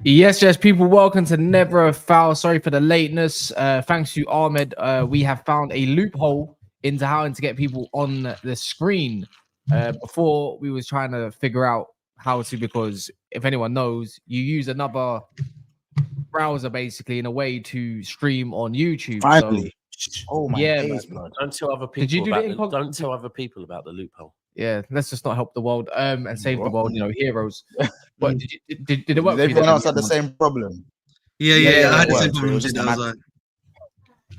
Yes, people, welcome to Never a Foul. Sorry for the lateness. Thanks to Ahmed. We have found a loophole into how to get people on the screen. Before we was trying to figure out how to, because if anyone knows, you use another browser basically in a way to stream on YouTube. Finally. So, oh my days, blood. Don't tell other people don't tell other people about the loophole. Yeah, let's just not help the world and save the world, heroes. But did it work? Did everyone else had the same problem? Yeah, I had the same problem.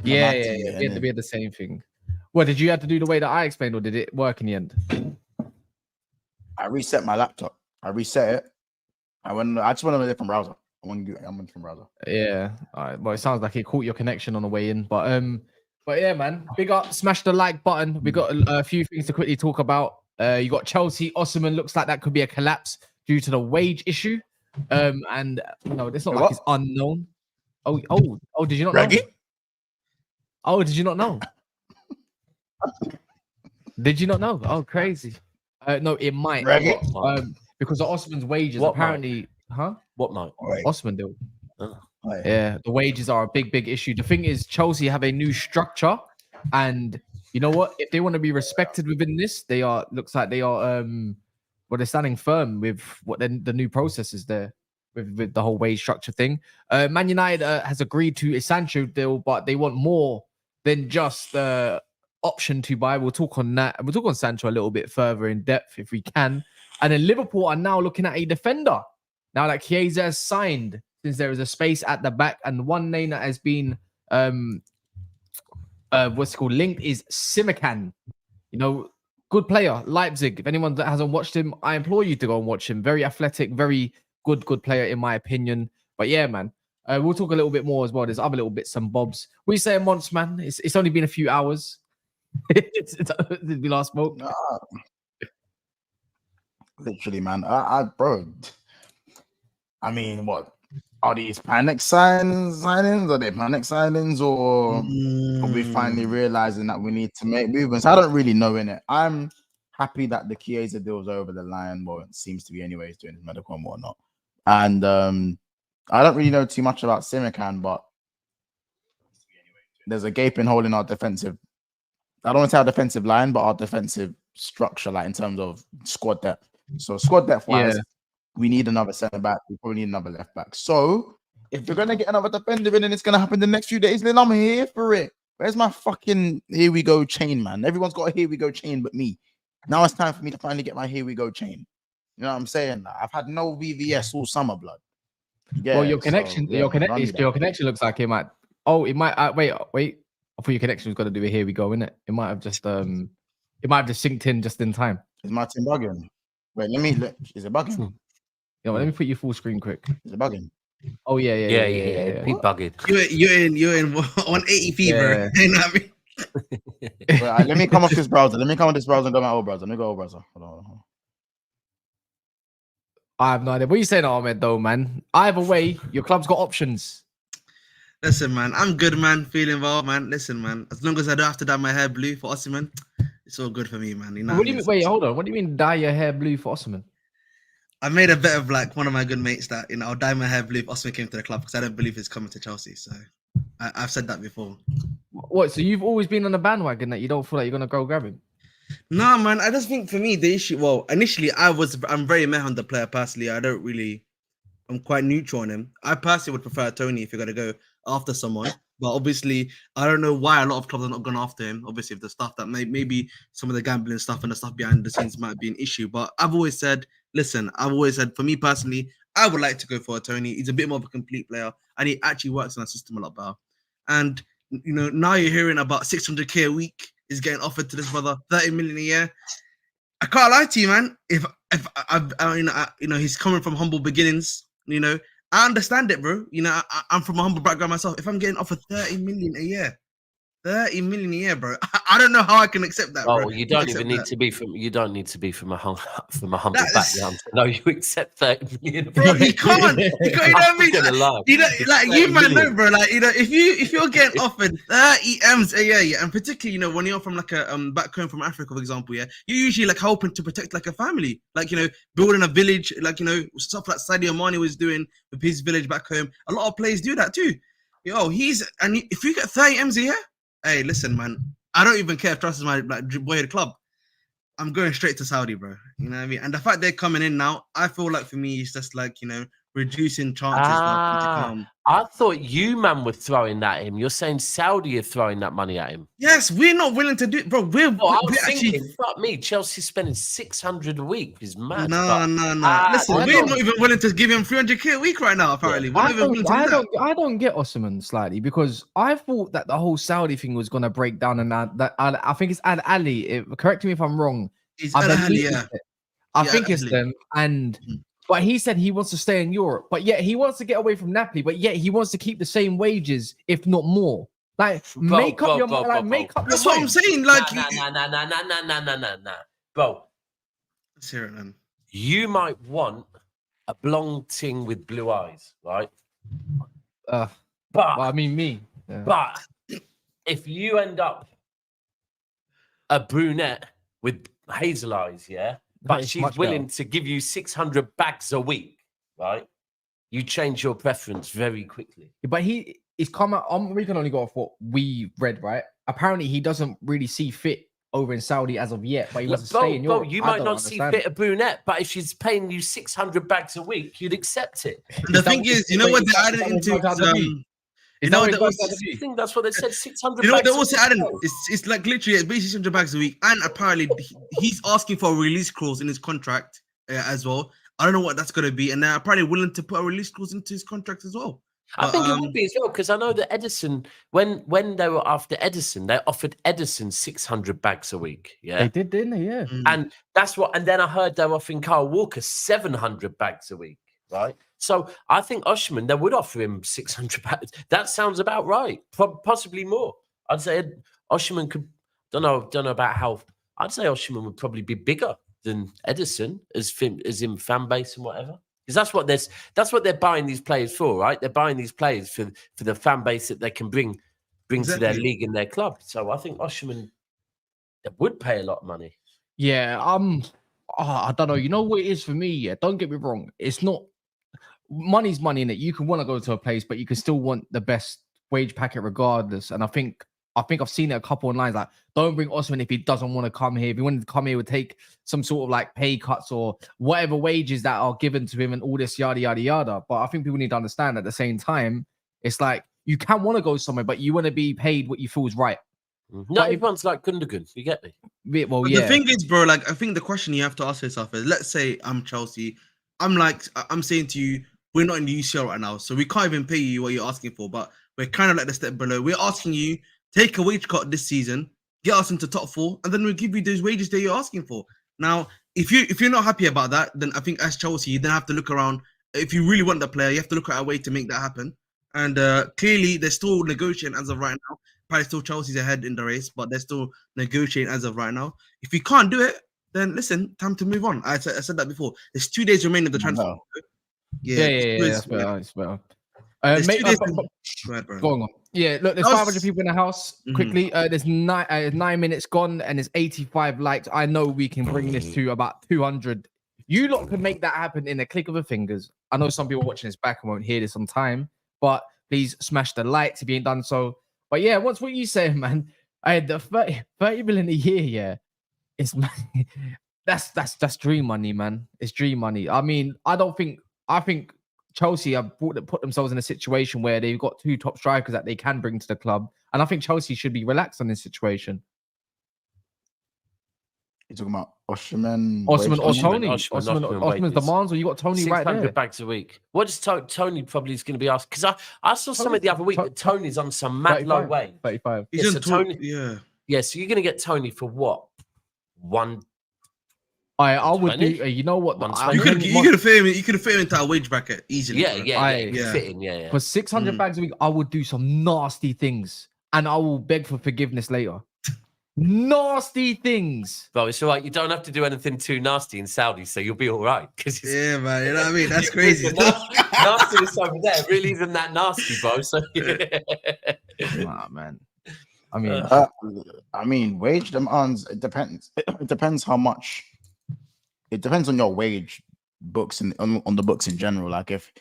We had the same thing. What, did you have to do the way that I explained, or did it work in the end? I reset my laptop. I reset it. I just went on a different browser. I'm on a different browser. Yeah. All right. Well, it sounds like it caught your connection on the way in, but yeah, man. Big up, smash the like button. We got a few things to quickly talk about. You got Chelsea. Osimhen looks like that could be a collapse due to the wage issue. And it's not like it's unknown. Oh, did you not know? Oh, did you not know? Did you not know? Oh, crazy. No, it might. Because of Osimhen's wages, apparently, What night? Osimhen deal. Yeah, the wages are a big issue. The thing is, Chelsea have a new structure, and you know what? If they want to be respected within this, looks like they are they're standing firm with what the new processes there with the whole wage structure thing. Man United has agreed to a Sancho deal, but they want more than just the option to buy. We'll talk on that, and we'll talk on Sancho a little bit further in depth if we can. And then Liverpool are now looking at a defender now that Chiesa has signed, since there is a space at the back, and one name that has been linked is Simakan. Good player, Leipzig. If anyone that hasn't watched him, I implore you to go and watch him. Very athletic, very good player in my opinion. But yeah, man, we'll talk a little bit more as well. There's other little bits and bobs. We say once, man. It's only been a few hours since we last spoke. Literally, man. Bro. I mean, what? Are these panic signings? Are they panic signings, or are we finally realizing that we need to make movements? I don't really know, innit. I'm happy that the Chiesa deal's over the line. Well, it seems to be anyways, doing his medical and whatnot. And I don't really know too much about Simakan, but there's a gaping hole in our defensive. I don't want to say our defensive line, but our defensive structure, like in terms of squad depth. So squad depth wise, we need another centre back. We probably need another left back. So if you're gonna get another defender in, and it's gonna happen the next few days, then I'm here for it. Where's my fucking here we go chain, man? Everyone's got a here we go chain but me. Now it's time for me to finally get my here we go chain. You know what I'm saying? I've had no VVS all summer, blood. Yeah, well, your connection looks like it might. Oh, it might. Wait. I thought your connection was gonna do a here we go, innit? It might have just synced in just in time. Is my team bugging? Wait, is it bugging? Let me put you full screen quick. Is it bugging? Oh yeah. Be bugging. You're in 180p, bro. You know what I mean? Let me come off this browser. Let me come on this browser and go my old browser. Let me go old browser. Hold on. I have no idea. What are you saying, Ahmed, though, man? Either way, your club's got options. Listen, man, I'm good, man. Feeling well, man. Listen, man, as long as I don't have to dye my hair blue for Osimhen, it's all good for me, man. You know. What do you mean? Wait, hold on. What do you mean dye your hair blue for Osimhen? I made a bet of like one of my good mates that I'll dye my hair blue if Osimhen came to the club, because I don't believe he's coming to Chelsea. So I've said that before. What? So you've always been on the bandwagon that you don't feel like you're gonna go grab him? No, man. I just think for me the issue. Well, initially I'm very meh on the player personally. I'm quite neutral on him. I personally would prefer Toney if you're gonna go after someone. But obviously, I don't know why a lot of clubs are not going after him. Obviously, if the stuff that maybe some of the gambling stuff and the stuff behind the scenes might be an issue. But I've always said, for me personally, I would like to go for a Toney. He's a bit more of a complete player, and he actually works in our system a lot better. And now you're hearing about 600k a week is getting offered to this brother, 30 million a year. I can't lie to you, man. If he's coming from humble beginnings, I understand it, bro. I'm from a humble background myself. If I'm getting offered 30 million a year, 30 million a year, bro. I don't know how I can accept that, bro. Oh, you don't even need to be from. You don't need to be from a humble background to know you accept 30 million. Bro, he can't. You know what I mean? You know, like you man know, bro. Like if you're getting offered 30 M's a year, and particularly when you're from like a back home from Africa, for example, you're usually like hoping to protect like a family, like building a village, like stuff like Sadio Mane was doing with his village back home. A lot of players do that too. If you get 30 M's a year. Hey, listen, man. I don't even care if Trust is my boyhood club. I'm going straight to Saudi, bro. You know what I mean? And the fact they're coming in now, I feel like for me, it's just like reducing chances. I thought you, man, were throwing that at him. You're saying Saudi are throwing that money at him. Yes, we're not willing to do it, bro. I was thinking, fuck me, Chelsea spending 600 a week is mad. No. Listen, we're not even willing to give him 300k a week right now. Apparently, I don't get Osimhen slightly because I thought that the whole Saudi thing was gonna break down, and that I think it's Al Ali. Correct me if I'm wrong. It's Al Ali, yeah. I think it's them and. But he said he wants to stay in Europe, but yet he wants to get away from Napoli, but yet he wants to keep the same wages, if not more. Like, make up your mind. That's what I'm saying. Like, nah. Bro, let's hear it, man. You might want a blonde ting with blue eyes, right? But I mean, me. Yeah. But if you end up a brunette with hazel eyes, yeah. But she's willing to give you 600 bags a week, right? You change your preference very quickly. But he's come out. We can only go off what we read, right? Apparently, he doesn't really see fit over in Saudi as of yet, but he wants to stay in Europe. You might not see fit a brunette, but if she's paying you 600 bags a week, you'd accept it. The thing is, you know what they're adding into? I think that's what they said. 600. You know what they're also adding? It's like literally it's basically 600 bags a week, and apparently he's asking for a release clause in his contract as well. I don't know what that's going to be, and they're apparently willing to put a release clause into his contract as well. I think it would be as well because I know that Edison, when they were after Edison, they offered Edison 600 bags a week. Yeah, they did, didn't they? Yeah, and that's what. And then I heard they were offering Kyle Walker 700 bags a week. Right. So I think Osimhen, they would offer him 600 bags. That sounds about right. Possibly more. I'd say Osimhen could. Don't know about how. I'd say Osimhen would probably be bigger than Edison as in fan base and whatever. Because that's what they're buying these players for, right? They're buying these players for the fan base that they can bring to their league and their club. So I think Osimhen would pay a lot of money. Yeah. I don't know. You know what it is for me? Yeah. Don't get me wrong. It's not. Money's money in it. You can want to go to a place, but you can still want the best wage packet regardless. And I think I've seen it a couple of lines like, don't bring Osimhen if he doesn't want to come here. If he wanted to come here, would take some sort of like pay cuts or whatever wages that are given to him and all this yada yada yada. But I think people need to understand at the same time, it's like you can want to go somewhere, but you want to be paid what you feel is right. Not everyone's like Gundogan. You get me? Well, The thing is, bro, like I think the question you have to ask yourself is, let's say I'm Chelsea. I'm saying to you, we're not in the UCL right now, so we can't even pay you what you're asking for. But we're kind of like the step below. We're asking you take a wage cut this season, get us into top 4, and then we'll give you those wages that you're asking for. Now, if you're not happy about that, then I think as Chelsea, you then have to look around. If you really want the player, you have to look at a way to make that happen. And clearly, they're still negotiating as of right now. Probably still Chelsea's ahead in the race, but they're still negotiating as of right now. If you can't do it, then listen, time to move on. I said that before. There's 2 days remaining of the transfer. No. Yeah, that's better. Go on. Yeah, look, there's 500 people in the house. Quickly, there's 9 minutes gone, and there's 85 likes. I know we can bring this to about 200. You lot can make that happen in a click of the fingers. I know some people watching this back and won't hear this on time, but please smash the likes if you ain't done so. But yeah, what's what you say, man? I had the 30 million a year. Yeah, it's that's dream money, man. It's dream money. I mean, I think Chelsea have put themselves in a situation where they've got 2 top strikers that they can bring to the club. And I think Chelsea should be relaxed on this situation. You're talking about Osimhen or Toney? Osimhen's demands, or you got Toney right there. 600 bags a week. What is Toney probably is going to be asked? Because I saw something the other week that Toney's on some mad low wage. 35. So Toney, yeah, so you're going to get Toney for what? I would do. You know what? You could have fit him into a wage bracket easily. Yeah. Fit in, yeah. For 600 bags a week, I would do some nasty things. and I will beg for forgiveness later. Nasty things. Bro, it's all right. You don't have to do anything too nasty in Saudi, so you'll be all right. Yeah, man. You know what I mean? That's crazy. Nastiness over there really isn't that nasty, bro. So Nah, man. I mean, wage demands. It depends. It depends how much. It depends on your wage books and on the books in general. Like if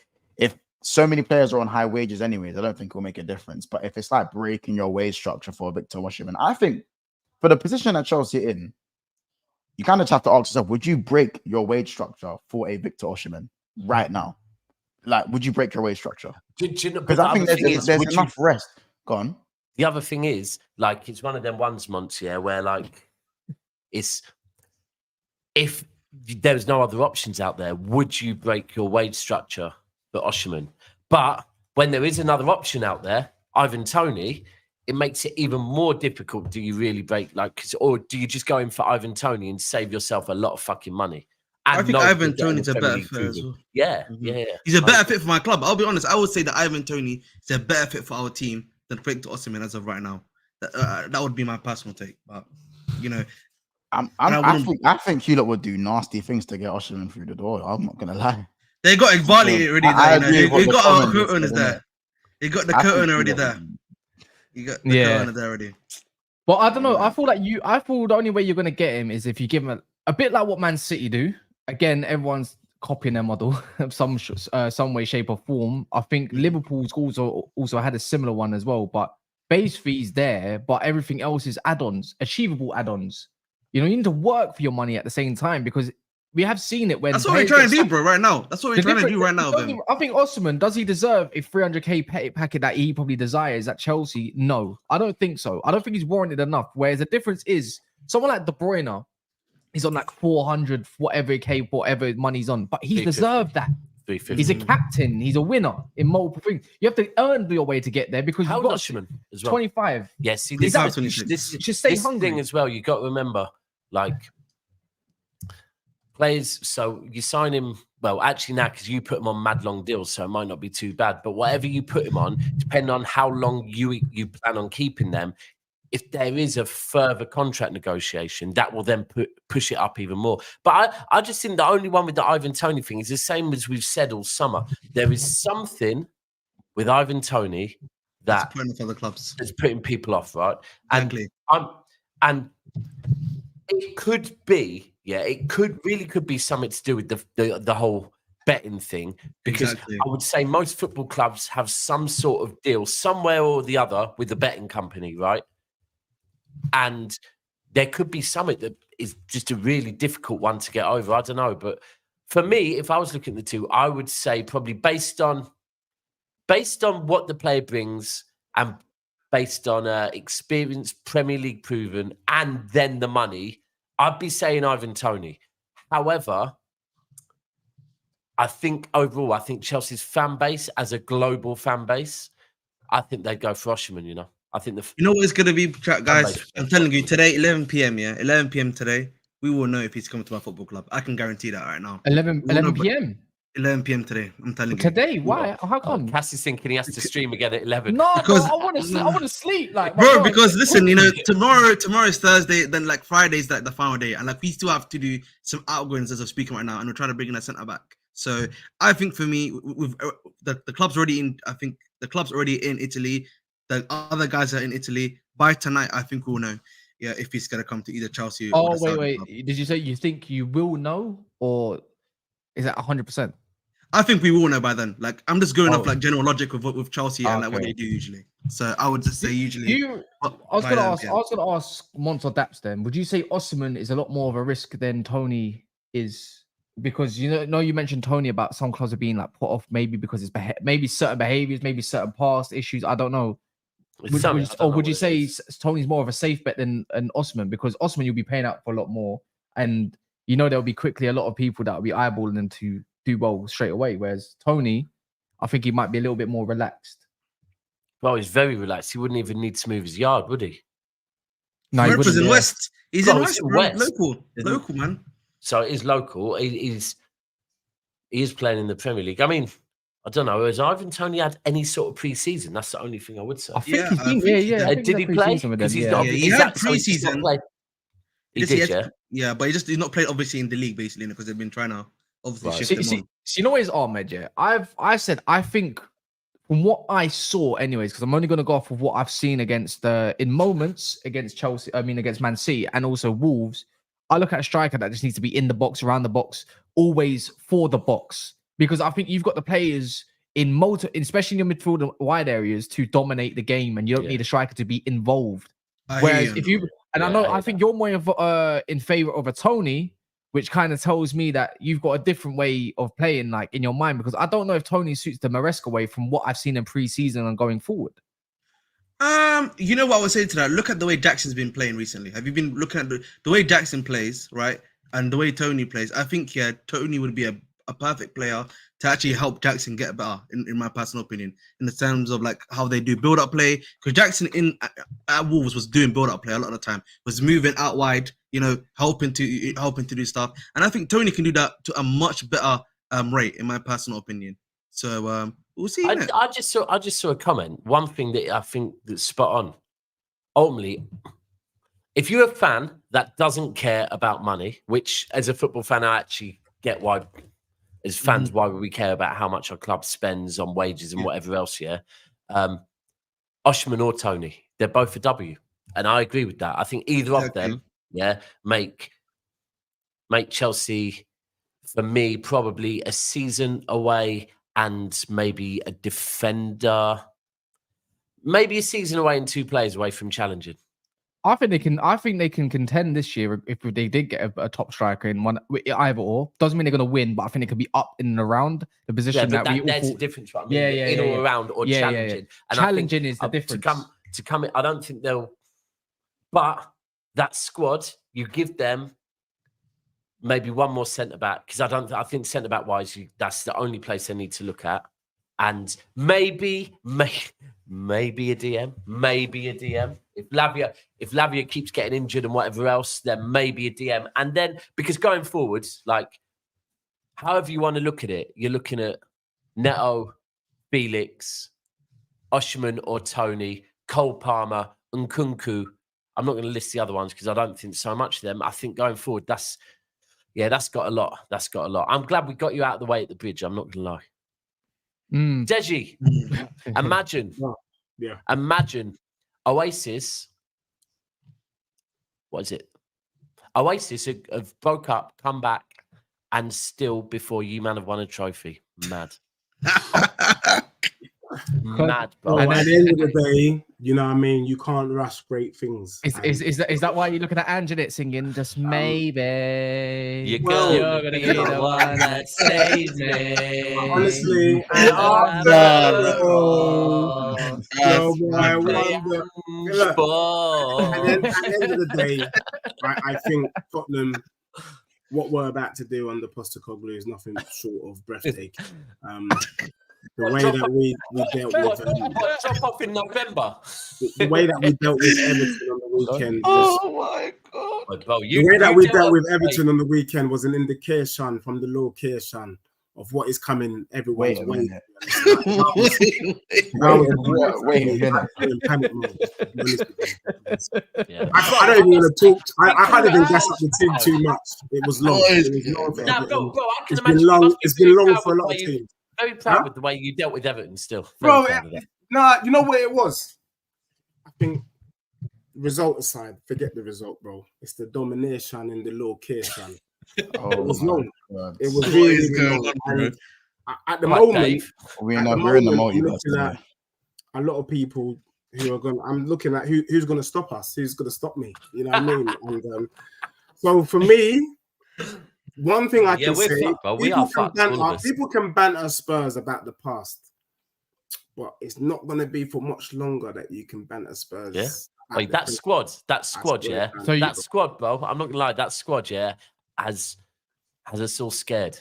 so many players are on high wages anyways, I don't think it will make a difference. But if it's like breaking your wage structure for Victor Osimhen, I think for the position that Chelsea in, you kind of have to ask yourself: would you break your wage structure for a Victor Osimhen right now? Like, would you break your wage structure? Because I think there's enough rest. Go on. The other thing is, like, it's one of them ones, Monts, yeah, where like it's if there's no other options out there, would you break your wage structure for Osimhen? But when there is another option out there, Ivan Toney, it makes it even more difficult. Do you really break or do you just go in for Ivan Toney and save yourself a lot of fucking money? I think Ivan Toney's a better fit as well. Yeah, He's a better fit for my club. I'll be honest. I would say that Ivan Toney is a better fit for our team than Victor Osimhen as of right now. That would be my personal take. But you know, I think Hewlett would do nasty things to get Osimhen through the door. I'm not gonna lie. They got Igbali already there. They got our co-owners there. They got the co-owner already there. You got the co-owner there already. Well, I don't know. I feel the only way you're gonna get him is if you give him a bit like what Man City do. Again, everyone's copying their model of some way, shape, or form. I think Liverpool's also had a similar one as well. But base fees there, but everything else is add-ons, achievable add-ons. You know, you need to work for your money at the same time because we have seen it when that's what we're trying to do, bro. Right now, that's what we're trying to do right now. I think Osimhen, does he deserve a 300k packet that he probably desires at Chelsea? No, I don't think so. I don't think he's warranted enough. Whereas the difference is someone like De Bruyne. He's on like 400, whatever money's on, but he deserved that. He's a captain. He's a winner in multiple things. You have to earn your way to get there because you've got Osimhen as well. 25. Yes, see, this thing as well. You got to remember, like players. So you sign him. Well, actually now because you put him on mad long deals, so it might not be too bad. But whatever you put him on, depending on how long you plan on keeping them. If there is a further contract negotiation, that will then push it up even more. But I just think the only one with the Ivan Toney thing is the same as we've said all summer. There is something with Ivan Toney that's putting off other clubs. It's putting people off, right? Exactly. And it could be, it could be something to do with the whole betting thing, because I would say most football clubs have some sort of deal somewhere or the other with the betting company, right? And there could be something that is just a really difficult one to get over. I don't know. But for me, if I was looking at the two, I would say probably based on what the player brings and based on experience, Premier League proven, and then the money, I'd be saying Ivan Toney. However, I think overall, Chelsea's fan base as a global fan base, I think they'd go for Osimhen, you know. I think you know what it's going to be, guys? I'm telling you, today, 11 p.m., 11 p.m. today, we will know if he's coming to my football club. I can guarantee that right now. 11 p.m.? 11 p.m. today. I'm telling you. Today? Why? How come? Cass is thinking he has to stream again at 11. No, because I want to sleep. Like, bro, because listen, you know, tomorrow's Thursday, then like Friday's like the final day. And like we still have to do some outgoings as of speaking right now. And we're trying to bring in a centre back. So I think for me, with the club's already in, I think the club's already in Italy. The other guys are in Italy. By tonight, I think we'll know, if he's going to come to either Chelsea or wait. Did you say you think you will know, or is that 100%? I think we will know by then. Like, I'm just going off like general logic with Chelsea and like what they do usually. So I would just say usually. I was going to ask Mons or Daps then. Would you say Osimhen is a lot more of a risk than Toney is? Because you mentioned Toney about some clubs are being like put off maybe because it's maybe certain behaviors, maybe certain past issues. I don't know. Would you say Toney's more of a safe bet than an Osimhen? Because Osimhen you'll be paying out for a lot more, and there'll be quickly a lot of people that will be eyeballing them to do well straight away. Whereas Toney, I think he might be a little bit more relaxed. Well, he's very relaxed. He wouldn't even need to move his yard, would he? No, he's in West. He's in West, local man. So it is local. He is playing in the Premier League. I mean, I don't know. Has Ivan Toney had any sort of pre-season? That's the only thing I would say. I think Yeah, he's I been, think yeah. I think Did he's he had play? pre-season with them, Because he's yeah. not. Yeah, he is had that- so he's just not pre-season. played? He Yes, did, yeah. Yeah, but he's not played obviously in the league basically because they've been trying to obviously Right. shift See, him see, on. see, you know what is Ahmed, yeah? I said I think from what I saw, anyways, because I'm only going to go off of what I've seen against in moments against Chelsea. I mean, against Man City and also Wolves. I look at a striker that just needs to be in the box, around the box, always for the box, because I think you've got the players especially in your midfield and wide areas, to dominate the game, and you don't need a striker to be involved. Whereas if you I think you're more in favor of a Toney, which kind of tells me that you've got a different way of playing, like in your mind, because I don't know if Toney suits the Maresca way from what I've seen in pre-season and going forward. You know what I would say to that? Look at the way Jackson's been playing recently. Have you been looking at the way Jackson plays, right? And the way Toney plays? I think Toney would be a perfect player to actually help Jackson get better, in my personal opinion, in the terms of like how they do build-up play. Because Jackson at Wolves was doing build-up play a lot of the time, was moving out wide, you know, helping to do stuff. And I think Toney can do that to a much better rate, in my personal opinion. So we'll see. I just saw a comment. One thing that I think that's spot on. Ultimately, if you're a fan that doesn't care about money, which as a football fan I actually get why. As fans, why would we care about how much our club spends on wages and whatever else? Yeah, Osimhen or Toney, they're both a W, and I agree with that. I think either of them, make Chelsea, for me, probably a season away, and maybe a defender, maybe a season away and 2 players away from challenging. I think they can contend this year if they did get a top striker in one, either or. Doesn't mean they're going to win, but I think they could be up in and around the position There's all a difference, right? I mean, in or around or challenging. And challenging is the difference. To come in, I don't think they'll. But that squad, you give them maybe one more centre back, because I think centre back wise, that's the only place they need to look at, and maybe a DM. If Lavia keeps getting injured and whatever else, then maybe a DM. And then, because going forward, like, however you want to look at it, you're looking at Neto, Felix, Osimhen or Toney, Cole Palmer, Nkunku. I'm not going to list the other ones because I don't think so much of them. I think going forward, that's got a lot. That's got a lot. I'm glad we got you out of the way at the bridge. I'm not going to lie. Deji, imagine Oasis. What is it? Oasis have broke up, come back, and still before you man have won a trophy. Mad. Mad, bro. And at the end of the day, you know what I mean? You can't rush great things. Is that why you're looking at Anjanette singing just maybe? You're gonna be the one that saves me. Honestly, I wonder. At the end of the day, I think Tottenham, what we're about to do under Postecoglou is nothing short of breathtaking. The way that we dealt with drop off in November. The way that we dealt with Everton on the weekend. Oh my god! Bro, the way that we dealt with Everton on the weekend was an indication from the location of what is coming everywhere. Wait a minute. I don't even want to talk. I can't even gas up the team too much. It was long. It's been long for a lot of teams. Very proud with the way you dealt with Everton still. Bro, you know what it was? I think, result aside, forget the result, bro. It's the domination in the location. It was long. God. It was really long. And at the moment, we're in the multiverse. A lot of people who are going, I'm looking at who's going to stop us, who's going to stop me. You know what I mean? And so for me, one thing I can say, people can banter Spurs about the past, but it's not going to be for much longer that you can banter Spurs. Yeah. Wait, that squad, yeah. So that squad, bro, I'm not going to lie, that squad, yeah, has us all scared.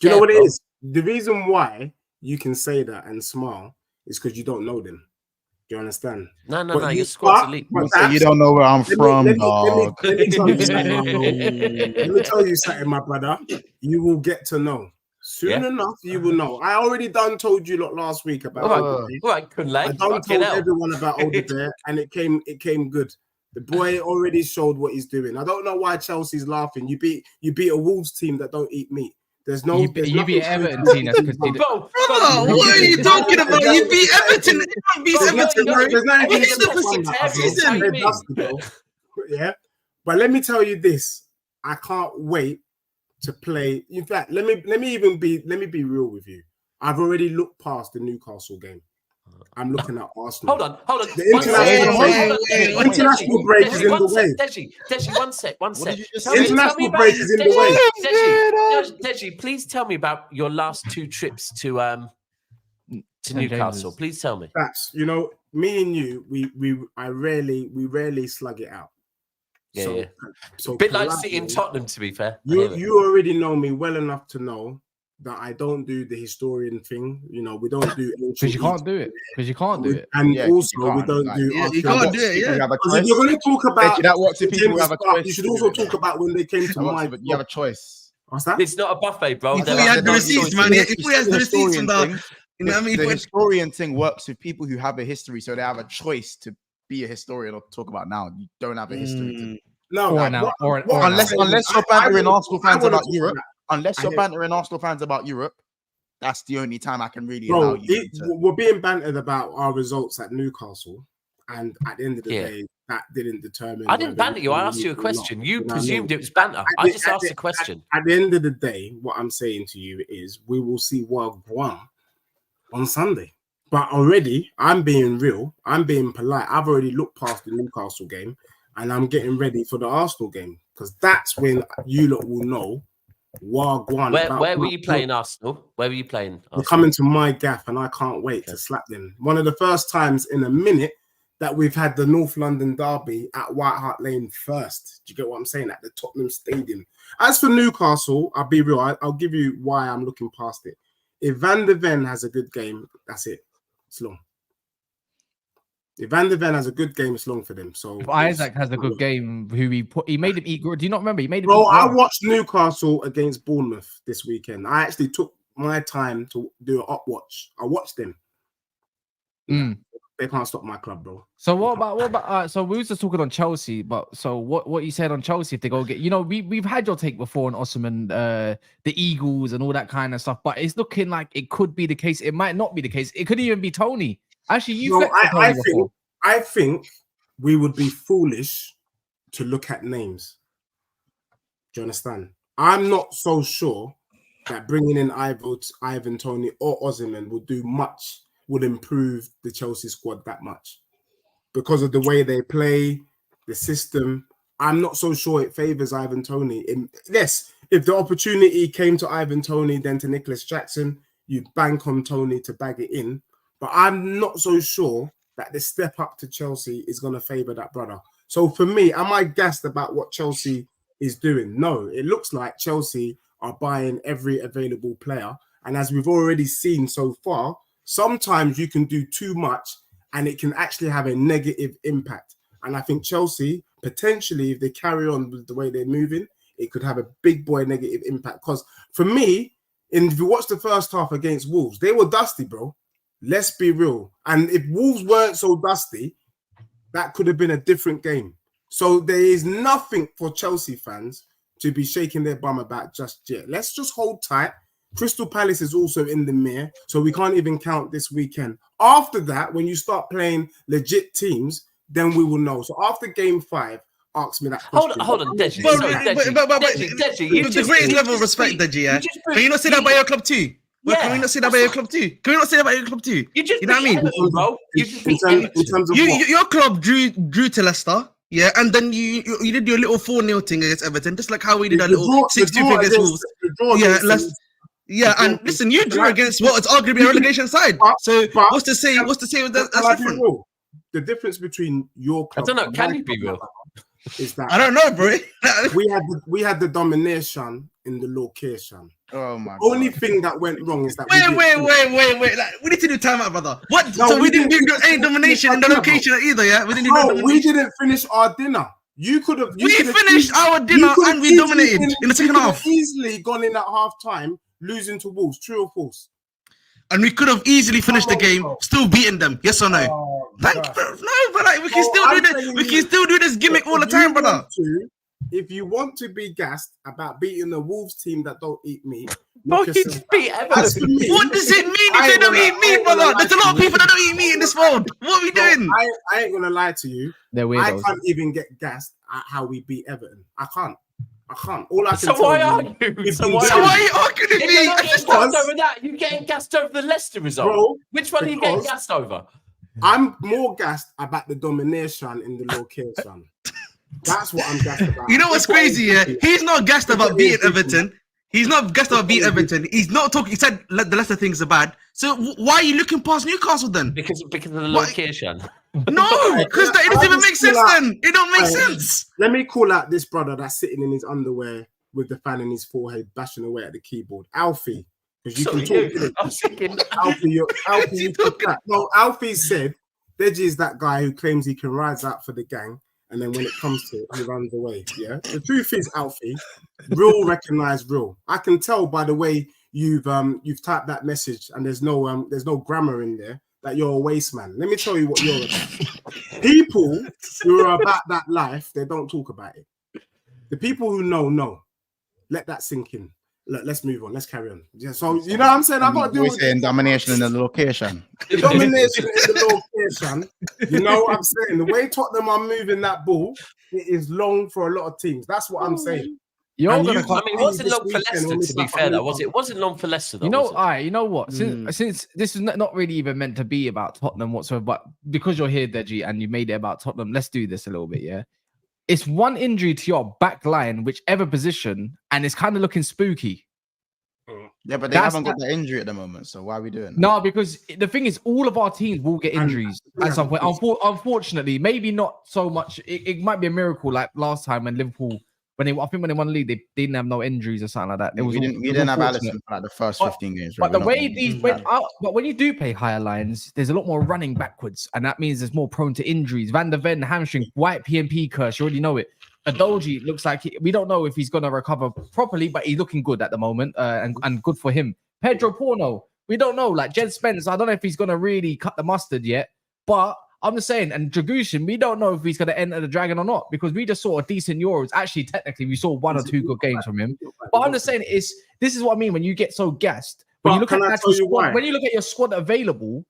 Do you know what it is? The reason why you can say that and smile is because you don't know them. Do you understand? No. Your squad's elite. You don't know where I'm from, dog. Let me tell you something, my brother. You will get to know. Soon enough, you will know. I already told you lot last week about. Right, I told everyone about Older Bear, and it came good. The boy already showed what he's doing. I don't know why Chelsea's laughing. You beat a Wolves team that don't eat meat. There's no. You beat Everton team that's conceded. Bro, what are you talking about? You beat Everton. You beat Everton, bro. Yeah, but let me tell you this. I can't wait to play. In fact, let me be real with you. I've already looked past the Newcastle game. I'm looking at Arsenal. Hold on. The international break is in the way. Deji, one sec. International break is in the way. Deji, please tell me about your last 2 trips to Newcastle. Please tell me. That's me and you. We rarely slug it out. Yeah. So a bit like City in Tottenham, to be fair. You already know me well enough to know that I don't do the historian thing. We don't do because you can't do it. And also we don't do. You can't do it. Yeah. If you're going to talk about that works if people have a choice. You should also talk about when they came to my. You have a choice. What's that? It's not a buffet, bro. If we had the receipts, man. If we had the receipts from the. The historian thing works with people who have a history, so they have a choice to be a historian or talk about now. You don't have a history. Unless you're bantering Arsenal fans about Europe. Unless you're bantering Arsenal fans about Europe, that's the only time I can really allow you. We're being bantered about our results at Newcastle, and at the end of the day, that didn't determine. I didn't banter you. I asked you a question. You presumed it was banter. I just asked a question. At the end of the day, what I'm saying to you is, we will see Wagwan on Sunday. But already, I'm being real. I'm being polite. I've already looked past the Newcastle game, and I'm getting ready for the Arsenal game, because that's when you lot will know. Wagwan. Where were you playing Arsenal? Where were you playing Arsenal? They're coming to my gaff, and I can't wait to slap them. One of the first times in a minute that we've had the North London derby at White Hart Lane first. Do you get what I'm saying? At the Tottenham Stadium. As for Newcastle, I'll be real. I'll give you why I'm looking past it. If Van der Ven has a good game, that's it. It's long. If Van der Ven has a good game, it's long for them. So if Isaac has a good game, he made him eat. Do you not remember? He made him. Bro, I watched Newcastle against Bournemouth this weekend. I actually took my time to do an up watch. I watched them. They can't stop my club, bro. So what about? So we was just talking on Chelsea, but so what you said on Chelsea if they go get? We've had your take before on Osimhen, the Eagles and all that kind of stuff, but it's looking like it could be the case. It might not be the case. It could even be Toney. Actually, I think we would be foolish to look at names. Do you understand? I'm not so sure that bringing in Ivan Toney or Osimhen would improve the Chelsea squad that much because of the way they play, the system. I'm not so sure it favors Ivan Toney. Yes, if the opportunity came to Ivan Toney, then to Nicholas Jackson, you bank on Toney to bag it in. But I'm not so sure that the step up to Chelsea is going to favour that brother. So for me, am I gassed about what Chelsea is doing? No, it looks like Chelsea are buying every available player. And as we've already seen so far, sometimes you can do too much and it can actually have a negative impact. And I think Chelsea, potentially, if they carry on with the way they're moving, it could have a big boy negative impact. Because for me, if you watch the first half against Wolves, they were dusty, bro. Let's be real. And if Wolves weren't so dusty, that could have been a different game. So there is nothing for Chelsea fans to be shaking their bum about just yet. Let's just hold tight. Crystal Palace is also in the mirror, so we can't even count this weekend. After that, when you start playing legit teams, then we will know. So after game 5, ask me that question. Hold on, Deji. Deji, with the greatest level of respect, Deji, yeah? Can you not say that about your club too? Can we not say that about your club too? Can we not say that about your club too? You know what I mean? Your club drew to Leicester, yeah, and then you did your little 4-0 thing against Everton, just like how we did our little 6-2 thing against Wolves. Yeah, and listen, you drew against what is arguably a relegation side. So what's to say with that? That's different. The difference between your club, I don't know, can you be real? Is that I don't know, bro. we had the domination in the location. Oh my! Only thing that went wrong is that wait. Like, we need to do timeout, brother. What? No, so we didn't do any domination in the location either, yeah? We didn't do no we didn't finish our dinner. You finished our dinner and we dominated in the second half. Easily gone in at half time, losing to Wolves. True or false? And we could have easily finished the game, still beating them. Yes or no? No, but like we can still do this. We can still do this gimmick all the time, brother. If you want to be gassed about beating the Wolves team that don't eat meat, what does it mean if they don't eat meat, brother? There's a lot of people that don't eat meat in this world. What are we doing? I ain't gonna lie to you. I can't even get gassed at how we beat Everton. I can't. All I can so why are you? So why are you arguing with me? Over that, you getting gassed over the Leicester result. Bro, which one are you getting gassed over? I'm more gassed about the domination in the location. That's what I'm gassed about. You know what's crazy? Yeah, he's not gassed about beating Everton. He's not gassed about beating Everton. He's not talking. He said the Leicester things are bad. So why are you looking past Newcastle then? Because of the location. No, because it doesn't even make sense. Then it don't make sense. Let me call out this brother that's sitting in his underwear with the fan in his forehead, bashing away at the keyboard, Alfie. Because you can talk. I was thinking, Alfie. No, Alfie said Deji is that guy who claims he can rise out for the gang. And then when it comes to it, he runs away. Yeah. The truth is, Alfie, real recognize real. I can tell by the way you've typed that message, and there's no grammar in there, that you're a waste man. Let me tell you what you're about. People who are about that life, they don't talk about it. The people who know. Let that sink in. Look, let's move on. Let's carry on. Yeah, so you know what I'm saying? I got to do with saying domination in the location. Domination in the location. You know what I'm saying? The way Tottenham are moving that ball, it is long for a lot of teams. That's what I'm saying. It wasn't long for Leicester, to be fair, though, was it? It wasn't long for Leicester, though. You know what? Since this is not really even meant to be about Tottenham whatsoever, but because you're here, Deji, and you made it about Tottenham, let's do this a little bit, yeah? It's one injury to your back line, whichever position, and it's kind of looking spooky. Yeah, but they haven't got the injury at the moment, so why are we doing that? No, because the thing is, all of our teams will get injuries at some point. Unfortunately, maybe not so much. It might be a miracle, like last time when Liverpool, when they won the league, they didn't have no injuries or something like that. We didn't have Alisson for like the first 15 games. But the way these went out, but when you do play higher lines, there's a lot more running backwards, and that means there's more prone to injuries. Van der Ven, hamstring, White, PMP curse. You already know it. Adoji looks like we don't know if he's going to recover properly, but he's looking good at the moment, and good for him. Pedro Porno, we don't know. Like Jed Spence, I don't know if he's going to really cut the mustard yet, but I'm just saying. And Dragushin, we don't know if he's going to enter the Dragon or not, because we just saw a decent Euros. Actually, technically, we saw one or two good games from him. But I'm just saying, this is what I mean when you get so gassed. When you look at your squad available,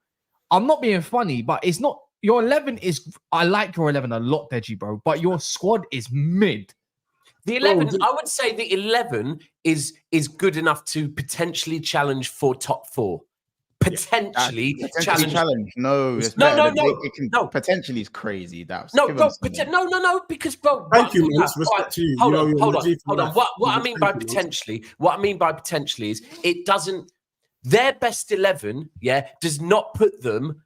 I'm not being funny, but it's not. Your 11 is, I like your 11 a lot, Deji, bro, but your squad is mid. The 11, I would say the 11 is good enough to potentially challenge for top 4. Potentially challenge. No. Potentially is crazy. No, because bro. Thank you, man. Respect to you. Hold on. What I mean by potentially is it doesn't. Their best 11, does not put them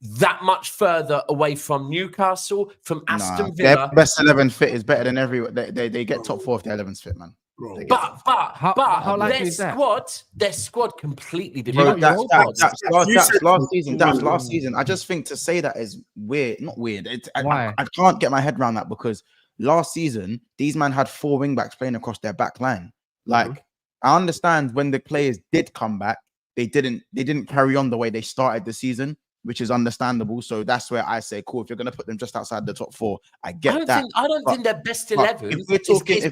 that much further away from Newcastle, from Aston Villa. Their best 11 fit is better than everyone. They get top 4 if their 11's fit, man. But how their squad completely different. Last season. I just think to say that is weird. Not weird. I can't get my head around that, because last season these men had 4 wing backs playing across their back line. Like, I understand when the players did come back, they didn't carry on the way they started the season, which is understandable. So that's where I say, cool, if you're going to put them just outside the top 4, I get that. I don't think their best 11. If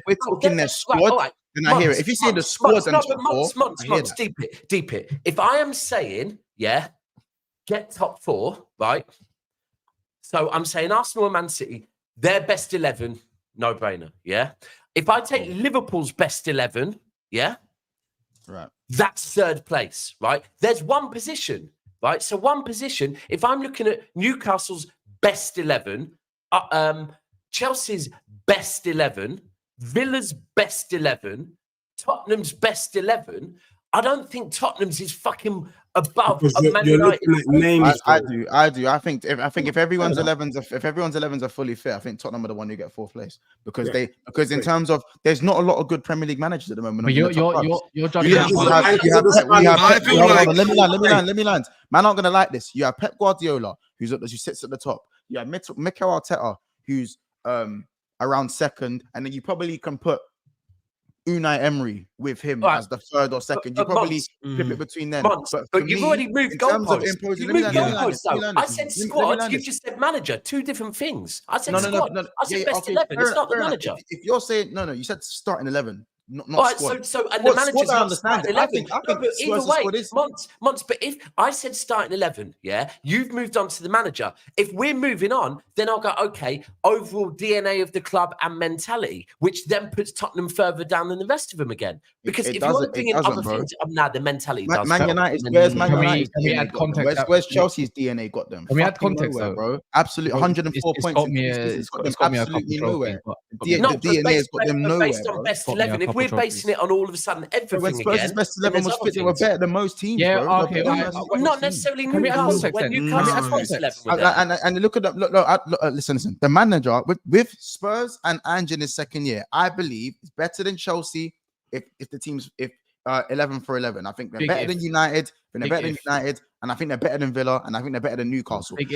we're talking their squad, then I hear it. If you say the squad and top 4, deep it. If I am saying, get top 4, right? So I'm saying Arsenal and Man City, their best 11, no brainer. Yeah. If I take Liverpool's best 11, right, that's 3rd place, right? There's one position. Right, so one position. If I'm looking at Newcastle's best 11, Chelsea's best 11, Villa's best 11, Tottenham's best 11, I don't think Tottenham's is fucking above Man United. I do. I think if everyone's 11s are fully fit, I think Tottenham are the one who get 4th place, because in terms of, there's not a lot of good Premier League managers at the moment. But you're judging. Let me land. Man, aren't gonna like this. You have Pep Guardiola, who sits at the top. You have Mikel Arteta, who's around 2nd, and then you probably can put Unai Emery with him as the third or second. You probably flip it between them. But you've already moved goalposts. You've moved goalposts, though. I said squad. You've just said manager. Two different things. I said squad. I said best 11. It's not the manager. If you're saying no, you said starting 11. Not right, so and the manager's not starting 11. But either way, months. But if I said starting 11, yeah, you've moved on to the manager. If we're moving on, then I'll go, okay, overall DNA of the club and mentality, which then puts Tottenham further down than the rest of them again. Because if you want to bring in other things, the mentality does. Man United, where's Man United? Where's Chelsea's DNA got them? Can we add context, though, bro? Absolutely, 104 points. It's got me absolutely nowhere. The DNA has got them nowhere. Based on best 11, if we're basing it on all of a sudden everything when Spurs' again, best 11 was fit, they were better than most teams. Yeah, bro. okay. Not necessarily Newcastle. When Newcastle best 11 with them. And look at the listen. The manager with Spurs and Ange in his second year, I believe is better than Chelsea. If the teams 11 for 11, I think they're better than United. And I think they're better than Villa, and I think they're better than Newcastle. I'd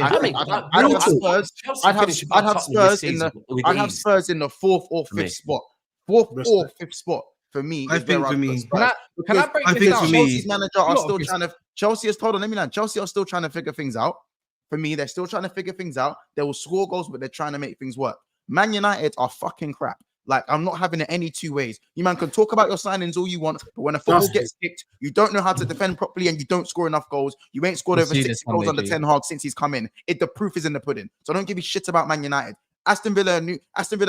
have Spurs in the fourth or fifth spot. Fourth or fifth spot for me. I think for me. Can I break this down? Chelsea's manager are still trying to. Chelsea has told on. Let me know. Chelsea are still trying to figure things out. For me, they're still trying to figure things out. They will score goals, but they're trying to make things work. Man United are fucking crap. Like, I'm not having it any two ways. You man can talk about your signings all you want, but when a football gets kicked, you don't know how to defend properly and you don't score enough goals. You ain't scored over 60 goals under Ten Hag since he's come in. The proof is in the pudding. So don't give me shit about Man United. Aston Villa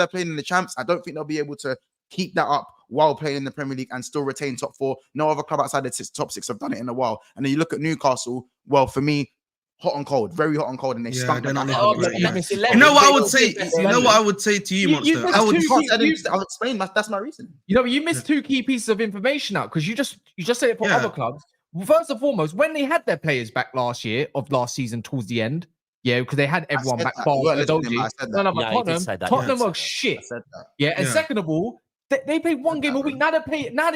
playing in the champs. I don't think they'll be able to keep that up while playing in the Premier League and still retain top four. No other club outside the top six have done it in a while. And then you look at Newcastle. Well, for me, hot and cold, very hot and cold, and they stunk. You know what I would say? You know what I would say to you, Monster? I'll explain. That's my reason. You know, but you missed two key pieces of information out because you just said it for other clubs. First and foremost, when they had their players back last season towards the end, because they had everyone back. Tottenham were shit. Yeah, and second of all, they play one game a week. Now they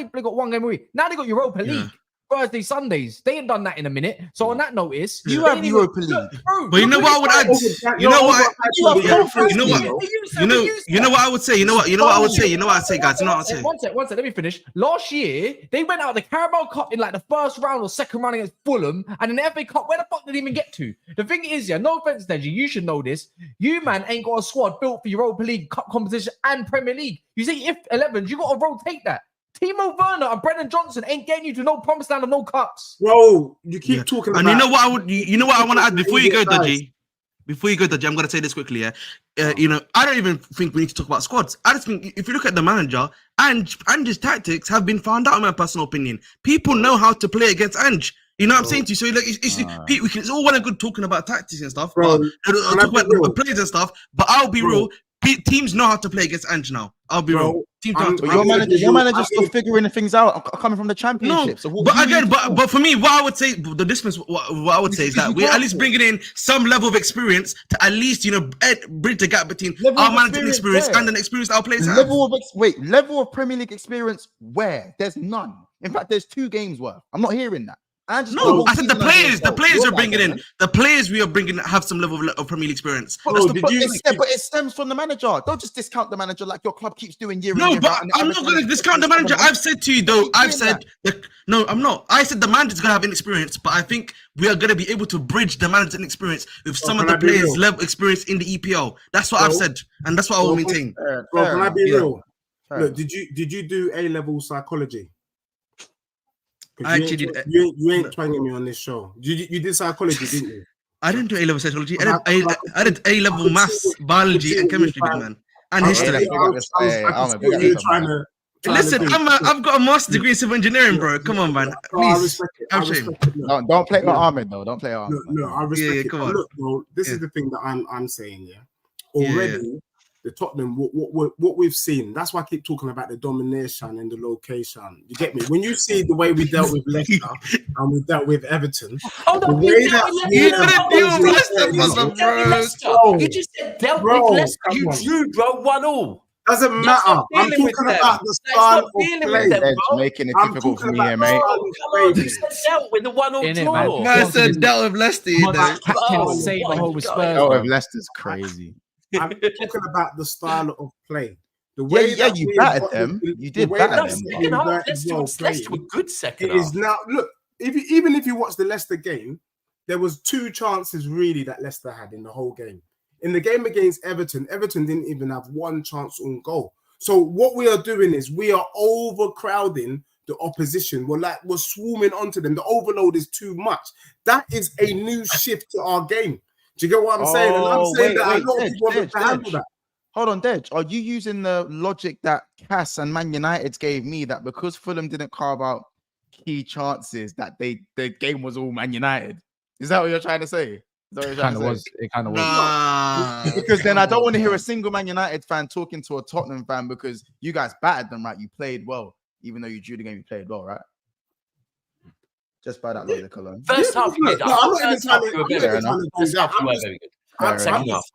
got one game a week. Now they got Europa League. Thursday, Sundays. They ain't done that in a minute. So on that notice, you have Europa League. But you know what I would add? You know what I would say? You know what I would say, guys? You know what I would say? One sec. Let me finish. Last year, they went out of the Carabao Cup in like the first round or second round against Fulham, and in the FA Cup, where the fuck did they even get to? The thing is, no offense, Deji, you should know this. You man ain't got a squad built for Europa League Cup competition and Premier League. You say if 11s, you got to rotate that. Timo Werner and Brendan Johnson ain't getting you to no promised land of no cups. Bro, you keep talking about... And you know what I would... You know what I want to add before you go, Dodgy? Before you go, Dodgy, I'm going to say this quickly, I don't even think we need to talk about squads. I just think if you look at the manager, Ange's tactics have been found out, in my personal opinion. People know how to play against Ange. You know what I'm saying to you? So it's all well and good talking about tactics and stuff, talk about the players and stuff, but I'll be real. Teams know how to play against Ange now. I'll be real. Your manager's still figuring things out coming from the championship. No, but for me, what I would say, the difference, what I would say is that we're at least bringing in some level of experience to at least bridge the gap between our management experience and the experience our players have. Level of Premier League experience where there's none. In fact, there's 2 games worth. I'm not hearing that. I said the players are bringing in. The players we are bringing have some level of Premier League experience. But it stems from the manager. Don't just discount the manager like your club keeps doing year in, year out. No, but I'm not going to discount the manager. I've said to you though. No, I'm not. I said the manager's going to have inexperience, but I think we are going to be able to bridge the manager's inexperience with some of the players' level experience in the EPL. That's what I've said, and that's what I will maintain. Can I be real? Look, did you do A-level psychology? You ain't twanging me on this show. You did psychology, didn't you? I didn't do A-level psychology. I did A-level maths, biology, and chemistry, big man, and history. Listen, I've got a master's degree in civil engineering, bro. Come on, man. Please, don't play Ahmed though. Don't play Ahmed. No, I respect it. Come on. Look, bro, this is the thing that I'm saying. Already. The Tottenham, what we've seen, that's why I keep talking about the domination and the location. You get me? When you see the way we dealt with Leicester and we dealt with Everton, you just said dealt with Leicester. You drew, bro, 1-1. Doesn't matter. I'm talking about the style of play. Making it difficult for me here, mate. You said dealt with the 1-1 draw. Man said dealt with Leicester. Dealt with Leicester's crazy. I'm talking about the style of play. The way you battered them. You did batter them. Second half, Leicester were good second half. It is now, look, even if you watch the Leicester game, there was 2 chances really that Leicester had in the whole game. In the game against Everton, Everton didn't even have 1 chance on goal. So what we are doing is we are overcrowding the opposition. We're swarming onto them. The overload is too much. That is a new shift to our game. Do you get what I'm saying? And I'm saying that a lot of people want to handle that. Hold on, Dej. Are you using the logic that Cass and Man United gave me, that because Fulham didn't carve out key chances, that the game was all Man United? Is that what you're trying to say? It kind of was. Because then I don't want to hear a single Man United fan talking to a Tottenham fan because you guys battered them, right? You played well, even though you drew the game. You played well, right? Just by that logic alone. First half,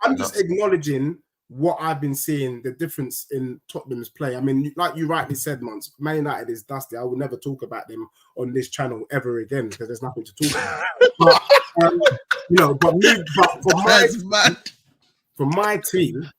I'm just acknowledging what I've been seeing, the difference in Tottenham's play. I mean, like you rightly said, Mons, Man United is dusty. I will never talk about them on this channel ever again because there's nothing to talk about. But for my team,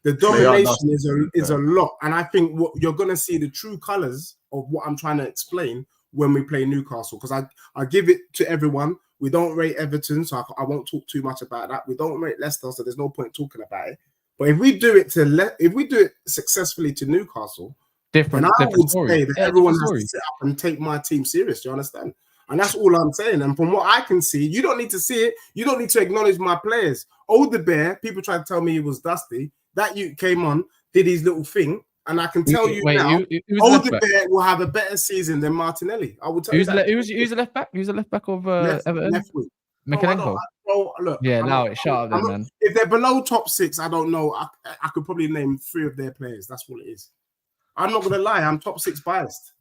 the domination is a lot. And I think what you're going to see the true colours of what I'm trying to explain when we play Newcastle, because I give it to everyone. We don't rate Everton, so I won't talk too much about that. We don't rate Leicester, so there's no point talking about it. But if we do it successfully to Newcastle, I would say that everyone has to sit up and take my team serious. Do you understand? And that's all I'm saying. And from what I can see, you don't need to see it. You don't need to acknowledge my players. Older Bear, people tried to tell me he was dusty. That you came on, did his little thing. And I can tell you now, Older Bear will have a better season than Martinelli. I will tell you that. Who's the left back? Who's the left back of Everton? Left wing. Mikalenko. Shut up then, man. If they're below top 6, I don't know. I could probably name 3 of their players. That's what it is. I'm not gonna lie. I'm top 6 biased.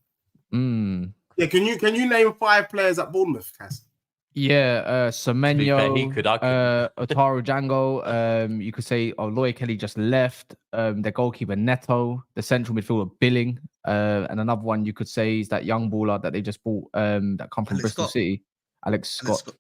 Yeah, can you name 5 players at Bournemouth, Cass? Yeah, Semenyo, Otaru Django. You could say Lloyd Kelly just left. The goalkeeper Neto, the central midfielder Billing, and another one you could say is that young baller that they just bought that come from Bristol City, Alex Scott.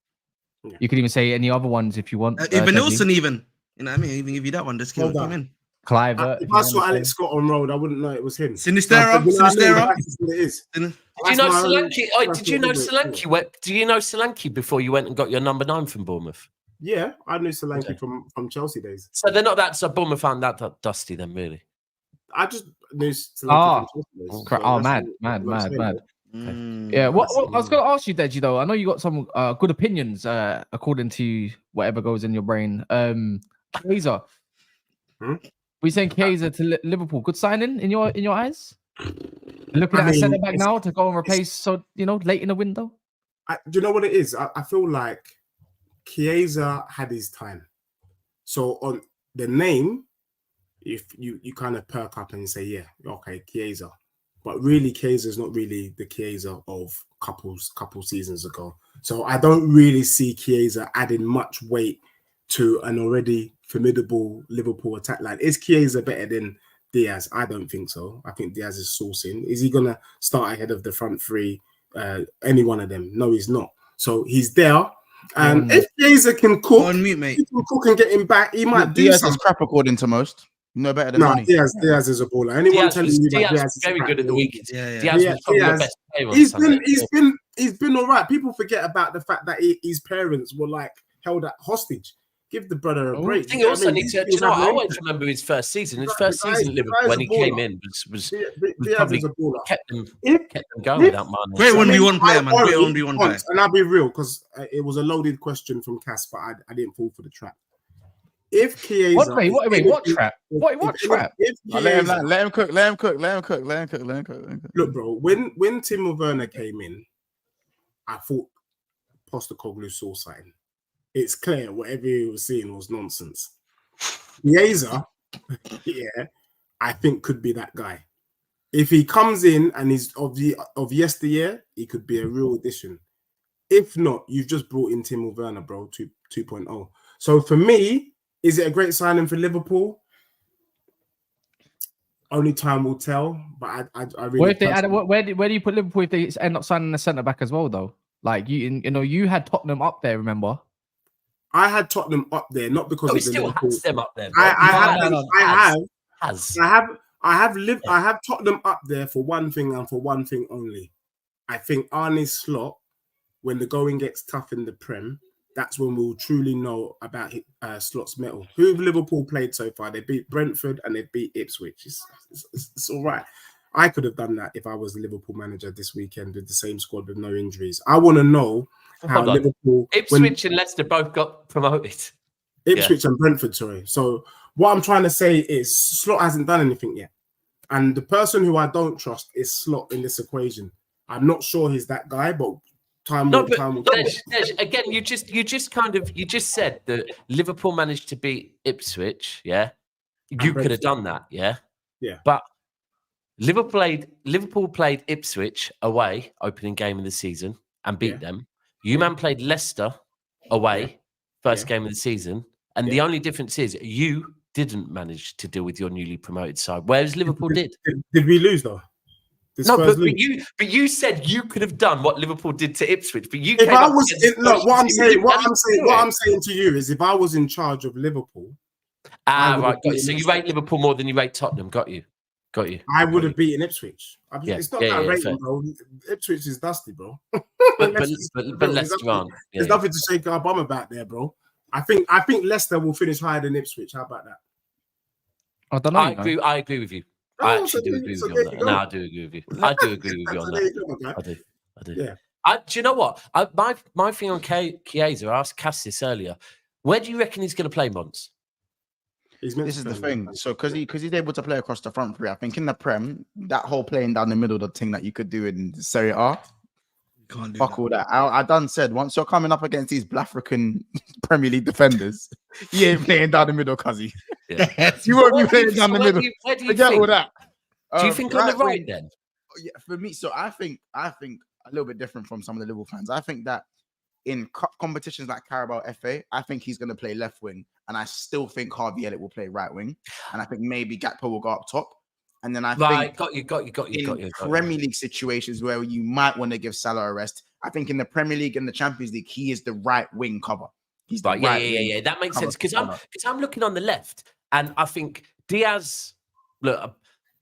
Yeah. You could even say any other ones if you want. Even Nelson, even. You know what I mean? Even give you that one. This kid came in. Clive. If I saw Alex Scott on road, I wouldn't know it was him. Sinistera. It is. Did you know Solanke? Did you know Solanke? Do you know Solanke before you went and got your number 9 from Bournemouth? Yeah, I knew Solanke from Chelsea days. So they're not that. So Bournemouth aren't that dusty then, really. I just knew Solanke from Chelsea days. Mad. Yeah, what I was going to ask you, Deji, though. I know you got some good opinions according to whatever goes in your brain. Chiesa. We saying Chiesa to Liverpool. Good signing in your eyes? Looking at a centre back now to go and replace, late in the window? Do you know what it is? I feel like Chiesa had his time. So on the name, if you kind of perk up and say, yeah, okay, Chiesa. But really, Chiesa is not really the Chiesa of couple seasons ago. So I don't really see Chiesa adding much weight to an already formidable Liverpool attack line. Is Chiesa better than Diaz? I don't think so. I think Diaz is sourcing. Is he going to start ahead of the front 3? Any one of them? No, he's not. So he's there. And if Chiesa can cook, on mute, mate. He can cook and get him back, he might do Diaz something. is crap according to most. No better than money. Diaz is a baller. Anyone telling you that Diaz is very good at the weekend. Diaz was probably the best player. He's been all right. People forget about the fact that his parents were held at hostage. Give the brother a break. I think also need to. I always remember his first season. His first season at Liverpool when he came in was probably kept them going without money. Great 1v1 player, man. Great 1v1 player. And I'll be real because it was a loaded question from Cass, but I didn't fall for the trap. If Chiesa, what trap? What trap? Let him cook. Look, bro. When Timo Werner came in, I thought Postecoglou saw something. It's clear whatever he was seeing was nonsense. Chiesa, I think could be that guy. If he comes in and he's of yesteryear, he could be a real addition. If not, you've just brought in Timo Werner, bro, 2.0. So for me, is it a great signing for Liverpool? Only time will tell. But I really. Where do you put Liverpool if they end up signing a centre back as well, though? Like you had Tottenham up there, remember? I had Tottenham up there, not because of the Liverpool. Has them up there. I have I have Tottenham up there for one thing and for one thing only. I think Arne's slot, when the going gets tough in the Prem, that's when we'll truly know about Slot's mettle. Who have Liverpool played so far? They beat Brentford and they beat Ipswich. It's all right. I could have done that if I was the Liverpool manager this weekend with the same squad with no injuries. I want to know how Liverpool... Ipswich and Leicester both got promoted. Ipswich and Brentford, sorry. So what I'm trying to say is Slot hasn't done anything yet. And the person who I don't trust is Slot in this equation. I'm not sure he's that guy, but time will tell. Again, you just said that Liverpool managed to beat Ipswich, yeah? You could have done that, yeah? Yeah. But Liverpool played Ipswich away, opening game of the season, and beat them. You man played Leicester away, first game of the season, and the only difference is you didn't manage to deal with your newly promoted side, whereas Liverpool did. Did we lose though? No, but you said you could have done what Liverpool did to Ipswich, but you. If I was, look, what I'm saying to you is, if I was in charge of Liverpool, right. So you rate Liverpool more than you rate Tottenham. Got you. I would have beaten Ipswich. It's not that rating, bro. Ipswich is dusty, bro. but Leicester aren't. There's nothing to shake our bum about there, bro. I think Leicester will finish higher than Ipswich. How about that? I don't know. I agree with you. I actually do agree with you on that. No, I do agree with you. I do agree with you on that. I do. Yeah. Do you know what? My thing on Chiesa, I asked Cass this earlier. Where do you reckon he's going to play, Mons? This is the thing. So because he's able to play across the front three, I think in the Prem, that whole playing down the middle, the thing that you could do in Serie A, can't do fuck all that. I done said once you're coming up against these Black African Premier League defenders, you ain't playing down the middle, cuzzy. Yeah. You won't be playing down the middle. Forget all that. Do you think on the right then? Yeah, for me, so I think a little bit different from some of the Liverpool fans. I think that in cup competitions like Carabao FA, I think he's going to play left wing, and I still think Harvey Elliott will play right wing, and I think maybe Gakpo will go up top, and then I think got you. Premier League situations where you might want to give Salah a rest. I think in the Premier League and the Champions League, he is the right wing cover. He's the right. That makes sense because I'm looking on the left, and I think Diaz. Look,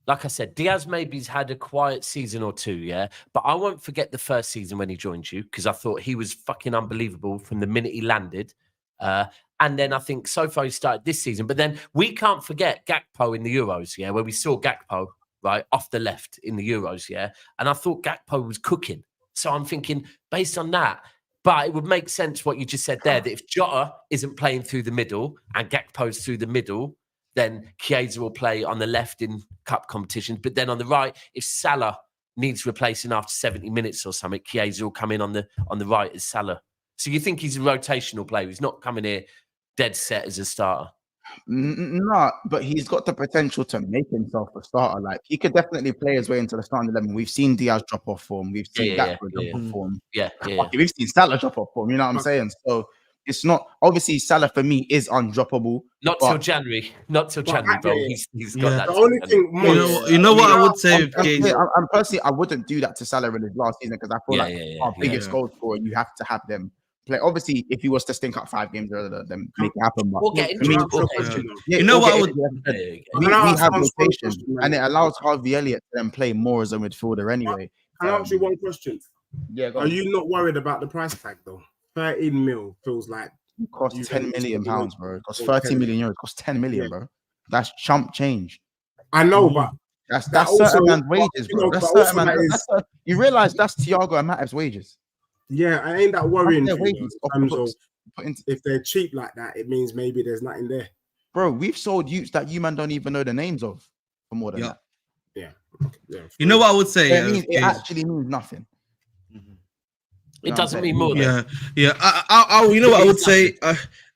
like I said, Diaz maybe's had a quiet season or two, yeah. But I won't forget the first season when he joined you because I thought he was fucking unbelievable from the minute he landed. And then I think so far he started this season. But then we can't forget Gakpo in the Euros, yeah, where we saw Gakpo right off the left in the Euros, yeah. And I thought Gakpo was cooking. So I'm thinking based on that, but it would make sense what you just said there that if Jota isn't playing through the middle and Gakpo's through the middle, then Chiesa will play on the left in cup competitions. But then on the right, if Salah needs replacing after 70 minutes or something, Chiesa will come in on the right as Salah. So you think he's a rotational player? He's not coming here dead set as a starter? No, but he's got the potential to make himself a starter. Like he could definitely play his way into the starting 11. We've seen Diaz drop off form. We've seen Gakpo drop off form. We've seen Salah drop off form. You know what I'm saying? So it's not obviously Salah for me is undroppable. Not till January, bro. He's got that. The only thing, you know what I would say. I'm personally, I wouldn't do that to Salah in his last season because I feel our biggest goal scorer, you have to have them play. Obviously, if he was to stink up 5 games, then make it happen. But we'll get into it. You know what I would. We have rotation, and it allows Harvey Elliott to then play more as a midfielder anyway. Can I ask you one question? Yeah. Are you not worried about the price tag though? 13 mil feels like it costs 10 million pounds, bro. It costs 30 million euros. It costs 10 million, bro. That's chump change. I know, but that's certain man's wages, bro. That's certain man's. You realize that's Thiago and Matip's wages. Yeah, I ain't that worrying. If they're cheap like that, it means maybe there's nothing there. Bro, we've sold youths that you man don't even know the names of for more than that. Yeah. You know what I would say? It actually means nothing. It doesn't mean more. Yeah. You know what I would say?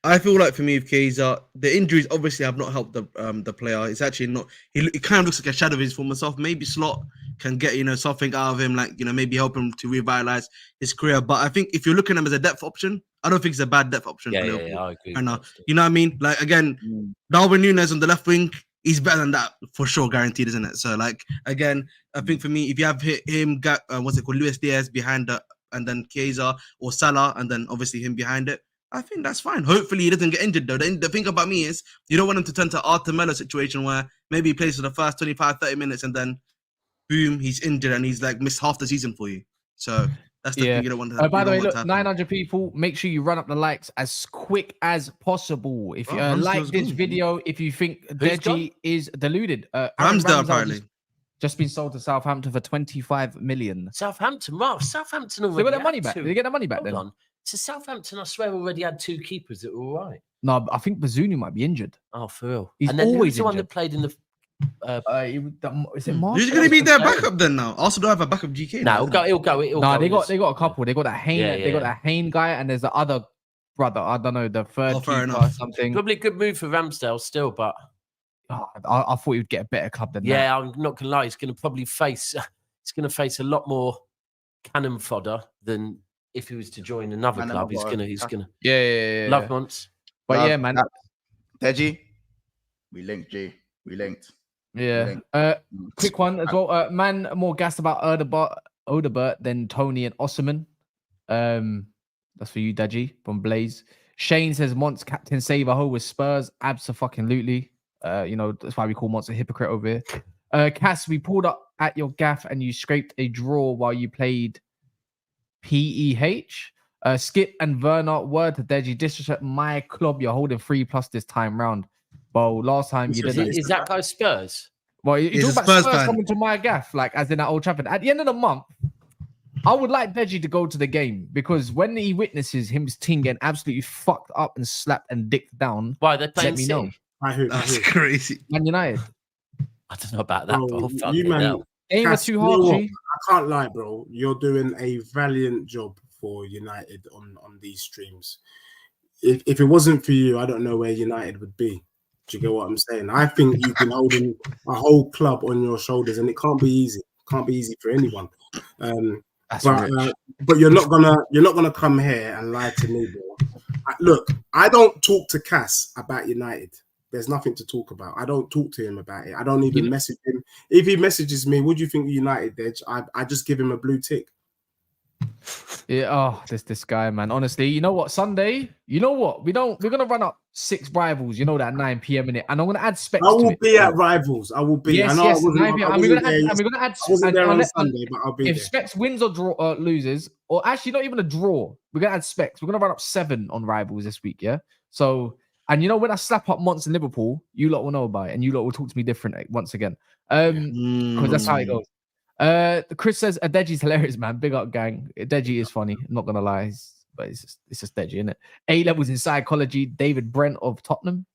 I feel like for me, with Chiesa, the injuries obviously have not helped the player. It's actually not. He kind of looks like a shadow of his former self. Maybe Slot can get something out of him, like maybe help him to revitalize his career. But I think if you're looking at him as a depth option, I don't think it's a bad depth option. Yeah, I agree. And you know what I mean? Like again, Darwin Núñez on the left wing, he's better than that for sure, guaranteed, isn't it? So like again, I think for me, if you have him, Luis Diaz behind and then Chiesa or Salah, and then obviously him behind it, I think that's fine. Hopefully he doesn't get injured though. The thing about me is you don't want him to turn to Artemelo situation where maybe he plays for the first 25, 30 minutes and then boom, he's injured and he's like missed half the season for you. So that's the thing you don't want to happen. By the way, look, 900 people, make sure you run up the likes as quick as possible. If you like this video, if you think Deji is deluded. Ramsdale apparently. Just been sold to Southampton for 25 million. Southampton, well, Southampton already. So they got their money back. Did they get their money back then? On. So Southampton, I swear, already had 2 keepers that were all right. No, I think Bazunu might be injured. Oh, for real. He's and then always who's the one that played in the. Is it Marshall? Who's going to be their backup then now? Also, don't have a backup GK. No, he'll go. No, they got a couple. They got that Hayne. They got that Hayne guy, and there's the other brother. I don't know, the third keeper or something. Probably a good move for Ramsdale still, but. I thought he'd get a better club than that. Yeah, I'm not gonna lie. He's gonna probably face. He's gonna face a lot more cannon fodder than if he was to join another club. He's gonna. Yeah. Love months. But yeah, man. Deji, we linked. G, we linked. Yeah. Quick one as well. Man, more gassed about Odegaard than Toney and Osimhen. That's for you, Deji from Blaze. Shane says Mont's captain save a hole with Spurs. Abso-fucking-lutely. That's why we call Mont's a hypocrite over here. Cass, we pulled up at your gaff and you scraped a draw while you played PEH. Skip and Werner, word to Deji, disrespect my club. You're holding 3+ this time round. Well, last time you didn't. Is that guy Spurs? Well, you talk about Spurs coming to my gaff, like as in at Old Trafford. At the end of the month, I would like Deji to go to the game because when he witnesses his team getting absolutely fucked up and slapped and dicked down, why they're playing? Let me know. That's crazy. Man United. I don't know about that, bro. You man, ain't was too hard. I can't lie, bro. You're doing a valiant job for United on these streams. If it wasn't for you, I don't know where United would be. Do you get what I'm saying? I think you've been holding a whole club on your shoulders, and it can't be easy. Can't be easy for anyone. But you're not gonna come here and lie to me, bro. Look, I don't talk to Cass about United. There's nothing to talk about. I don't talk to him about it. I don't even message him. If he messages me, what do you think of United, Dej? I just give him a blue tick. Yeah, this guy, man. Honestly, you know what? Sunday, you know what? We're gonna run up 6 rivals, you know, that 9 p.m. in it, and I'm gonna add specs. I will be at rivals. I will be. Yes, I know yes. I wasn't, we're gonna add. I wasn't there on Sunday, but I'll be there. If specs wins or draw loses, or actually not even a draw, we're gonna add specs. We're gonna run up 7 on rivals this week. Yeah. So, and you know, when I slap up Monts in Liverpool, you lot will know about it, and you lot will talk to me different once again. Because that's how it goes. Chris says Deji's hilarious, man. Big up, gang. Deji is funny. I'm not gonna lie, but it's just Deji, isn't it? A levels in psychology. David Brent of Tottenham.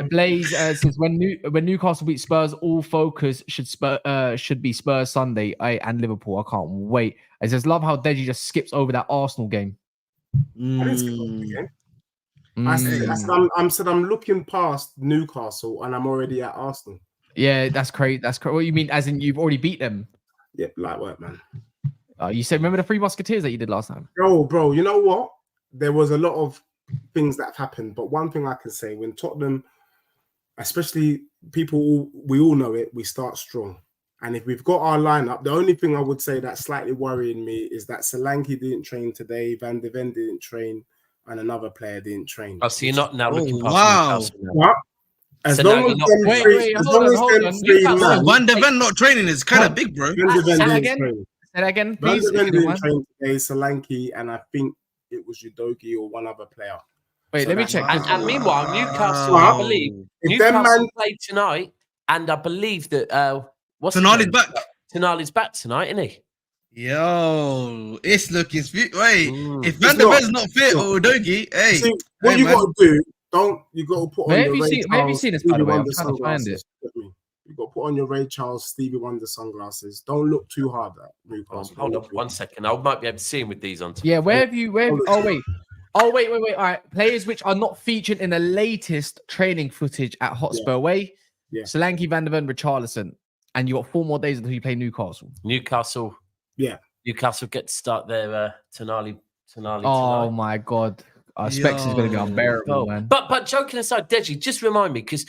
Blaze says when Newcastle beat Spurs, all focus should be Spurs Sunday and Liverpool. I can't wait. It says love how Deji just skips over that Arsenal game. I didn't skip over the game. I'm looking past Newcastle and I'm already at Arsenal. Yeah, that's crazy. That's crazy. What you mean? As in you've already beat them? Yep, light work, man. You said remember the 3 Musketeers that you did last time? Bro, you know what? There was a lot of things that have happened, but one thing I can say, when Tottenham, especially we all know it, we start strong. And if we've got our lineup, the only thing I would say that's slightly worrying me is that Solanke didn't train today, Van de Ven didn't train, and another player didn't train. Oh, so you're not now looking past wow. What? As So long as now them you're three, not- as long as them three man, Van de Ven not training is kind of big, bro. Van de Ven Say that didn't again? train. Say that again, Van please. de Ven didn't train today, Solanke, and I think it was Udogie or one other player. Wait, let me check. And meanwhile, Newcastle, I believe Newcastle played tonight, and I believe that Tonali's back. Tonali's back tonight, isn't he? Yo, it's looking sweet. Wait, if Van de Ven's not fit or Udogie, hey. See, what you got to do, you got to put on Where your have you seen this, by the way? I'm trying to find sunglasses. You got to put on your Ray Charles, Stevie Wonder sunglasses. Don't look too hard at Newcastle. Hold on 1 second. I might be able to see him with these on. Yeah, where have you? Oh wait. All right. Players which are not featured in the latest training footage at Hotspur Way. Yeah. Solanke, Van de Ven, Richarlison. And you got 4 more days until you play Newcastle. Newcastle get to start their Tonali. Oh my God. Specs is going to be unbearable, man. But joking aside, Deji, just remind me, because,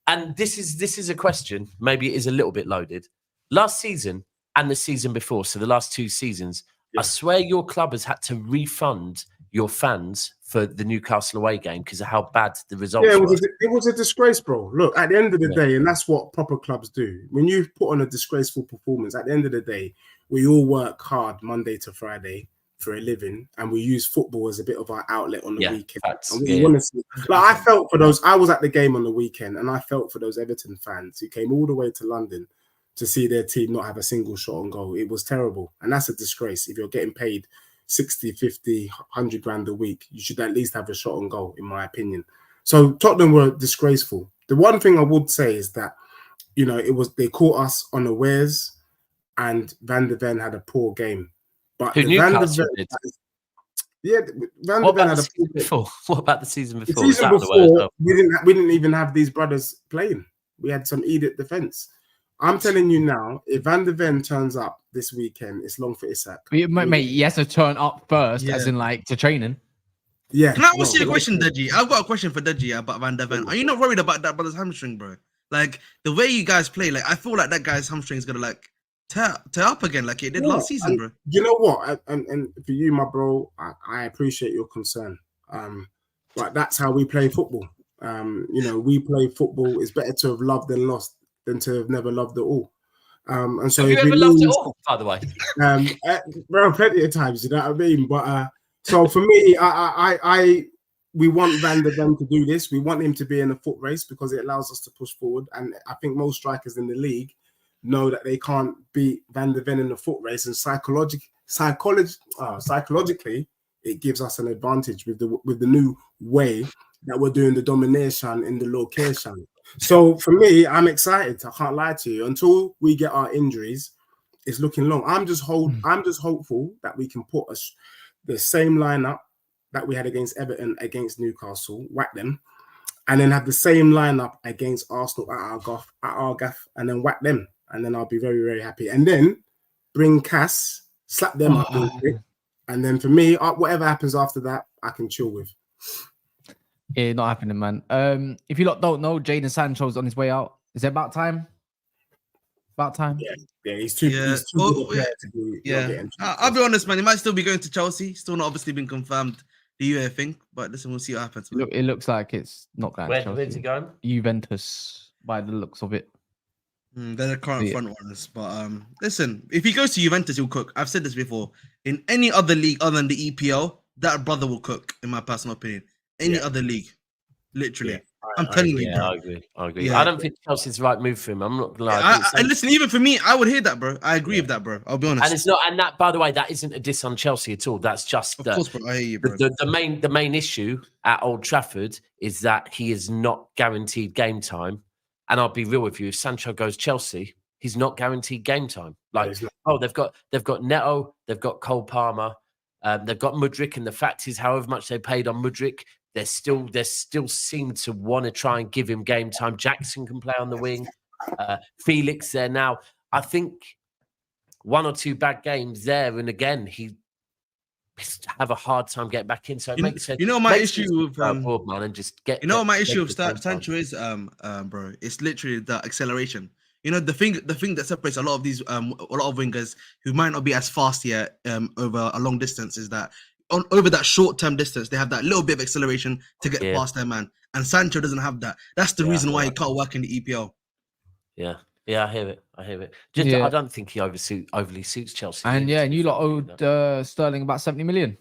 and this is a question, maybe it is a little bit loaded. Last season and the season before, so the last 2 seasons, I swear your club has had to refund your fans for the Newcastle away game because of how bad the results were. It was a disgrace, bro. Look, at the end of the day, and that's what proper clubs do. When you put on a disgraceful performance, at the end of the day, we all work hard Monday to Friday for a living, and we use football as a bit of our outlet on the weekend. And we want to see, like, I felt for those. I was at the game on the weekend, and I felt for those Everton fans who came all the way to London to see their team not have a single shot on goal. It was terrible, and that's a disgrace. If you're getting paid 60, 50, 100 grand a week, you should at least have a shot on goal, in my opinion. So Tottenham were disgraceful. The one thing I would say is that, you know, they caught us unawares, and Van der Ven had a poor game. But Who Newcastle did? Yeah, Van der Ven had a poor game. What about the season before? The season before, we didn't even have these brothers playing. We had some idiot defense. I'm telling you now, if Van der Ven turns up this weekend, it's long for Isak. Mate, he has to turn up first, as in like to training. Yeah. Can I ask you a question, Deji? I've got a question for Deji about Van der Ven. Are you not worried about that brother's hamstring, bro? Like the way you guys play, like I feel like that guy's hamstring is gonna like tear up again, like it did last season, bro. You know what? And for you, my bro, I appreciate your concern. But that's how we play football. You know, we play football. It's better to have loved than lost than to have never loved at all. And so have you ever loved it all, by the way? Bro, plenty of times, you know what I mean? But so for me, we want Van der Ven to do this. We want him to be in a foot race because it allows us to push forward. And I think most strikers in the league know that they can't beat Van der Ven in the foot race. And psychologically, it gives us an advantage with the new way that we're doing the domination in the location. So for me, I'm excited. I can't lie to you. Until we get our injuries, it's looking long. I'm just hopeful that we can put the same lineup that we had against Everton, against Newcastle, whack them, and then have the same lineup against Arsenal at our gaff, and then whack them, and then I'll be very, very happy. And then bring Cass, slap them up real quick, and then for me, whatever happens after that, I can chill with. Yeah, not happening, man. If you lot don't know, Jadon Sancho's on his way out. Is it about time? About time? Yeah, he's too good a player to be. Yeah, I'll be honest, man. He might still be going to Chelsea. Still not obviously been confirmed. The UA thing, but listen, we'll see what happens. Look, it looks like it's not going to Chelsea. Where's he going? Juventus, by the looks of it. They're the current front runners. But listen, if he goes to Juventus, he'll cook. I've said this before. In any other league other than the EPL, that brother will cook, in my personal opinion. Any other league, literally. I'm telling you, bro. I agree. Yeah. I don't think Chelsea's the right move for him. I'm not gonna lie. And listen, even for me, I would hear that, bro. I agree with that, bro. I'll be honest. And it's not. And that, by the way, that isn't a diss on Chelsea at all. That's just of course, bro. I hear you, bro. The main issue at Old Trafford is that he is not guaranteed game time. And I'll be real with you. If Sancho goes Chelsea, he's not guaranteed game time. Like, they've got Neto, they've got Cole Palmer, they've got Mudryk, and the fact is, however much they paid on Mudryk, they still seem to want to try and give him game time. Jackson can play on the wing. Felix there now. I think one or two bad games there, and again he have a hard time getting back in. So it makes sense. You know my issue with Boardman and just get. You know my issue with Sancho is, bro. It's literally the acceleration. You know the thing that separates a lot of these a lot of wingers who might not be as fast yet over a long distance is that. Over that short-term distance, they have that little bit of acceleration to get past their man. And Sancho doesn't have that. That's the reason why he can't work in the EPL. Yeah, I hear it. Just, I don't think he overly suits Chelsea. And and you lot owed Sterling about 70 million.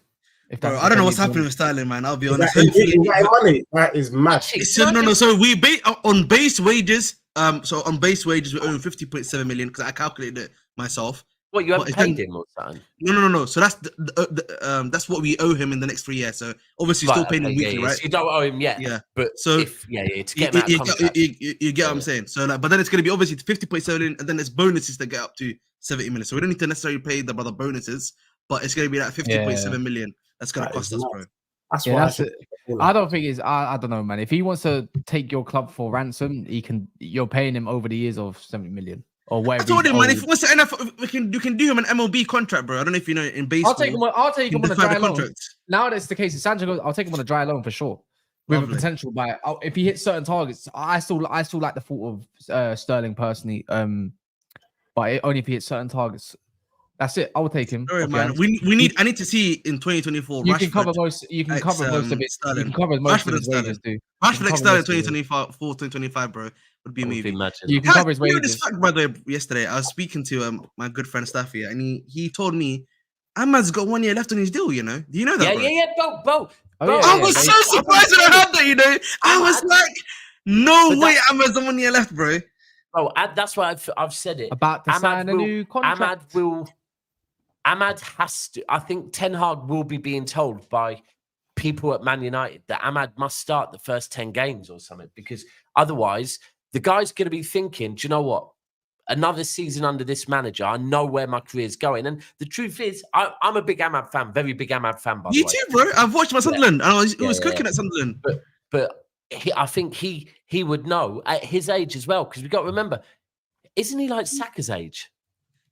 Bro, I don't know what's happening with Sterling, man. I'll be honest. That is mad. So we on base wages. So on base wages, we owe him 50.7 million because I calculated it myself. What, you haven't paid him or something? No. So that's that's what we owe him in the next 3 years. So obviously, still paying him weekly, right? So you don't owe him yet. Yeah, but so to get him out of contract, you get what I'm saying. So, but then it's going to be obviously 50.7 million, and then there's bonuses that get up to 70 million. So we don't need to necessarily pay the brother bonuses, but it's going to be that 50.7 million. That's going to cost us, bro. That's why I don't think it's. I don't know, man. If he wants to take your club for ransom, he can. You're paying him over the years of 70 million. Or whatever. I told him, man, if he wants to NFL, you can do him an MLB contract, bro. I don't know if you know in baseball. I'll take him on a dry loan. Now that's the case. If Sancho goes, I'll take him on a dry loan for sure. With a potential buy. If he hits certain targets, I still like the thought of Sterling personally. But only if he hits certain targets. That's it. I will take him. Sorry, man. We need. I need to see in 2024. You Rashford, can cover most. You can cover most of it. Sterling. You can cover most of his wages too. Rashford X Sterling 2025, bro, would be a movie. You can cover his wages. This fact, by the way, yesterday I was speaking to my good friend Staffy, and he told me Ahmad's got 1 year left on his deal. You know? Do you know that? Bro. I was so surprised when I heard that. You know, I was like, no way, Ahmad's got 1 year left, bro. Oh, that's why I've said it. About to sign a new contract. Ahmad has to. I think Ten Hag will be being told by people at Man United that Ahmad must start the first 10 games or something, because otherwise the guy's going to be thinking, do you know what? Another season under this manager, I know where my career's going. And the truth is, I'm a big Ahmad fan, very big Ahmad fan, by the way. You too, bro. I've watched my Sunderland, and it was cooking at Sunderland. But I think he would know at his age as well, because we've got to remember, isn't he like Saka's age?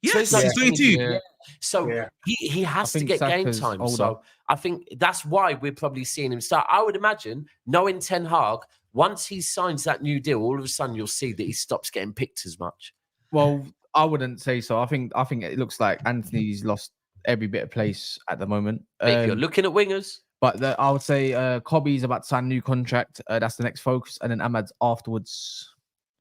Yes, so he's 22. Yeah. So he has to get game time. Older. So I think that's why we're probably seeing him start. I would imagine, knowing Ten Hag, once he signs that new deal, all of a sudden you'll see that he stops getting picked as much. Well, I wouldn't say so. I think it looks like Anthony's lost every bit of place at the moment. If you're looking at wingers. But I would say Kobe's about to sign a new contract. That's the next focus. And then Ahmad's afterwards.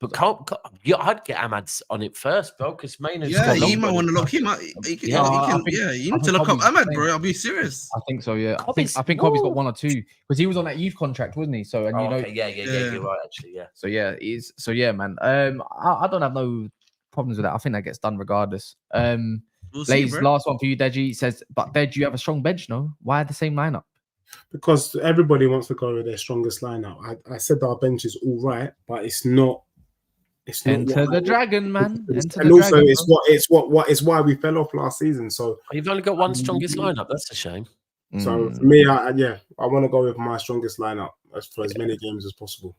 But I'd get Ahmad's on it first, bro, because Maynard's you might want to lock him up. You need to lock up Ahmad, bro. I'll be serious. I think so, yeah. I think Kobe's got 1 or 2, because he was on that youth contract, wasn't he? So, and you're right, actually, yeah. So yeah, man. I don't have no problems with that. I think that gets done regardless. Last one for you, Deji says, but Dej, you have a strong bench, no? Why the same lineup? Because everybody wants to go with their strongest lineup. I said that our bench is all right, but it's not. It's not Enter the dragon, man. And also, it's why we fell off last season. So you've only got one strongest lineup. That's a shame. So for me, I want to go with my strongest lineup for as many games as possible.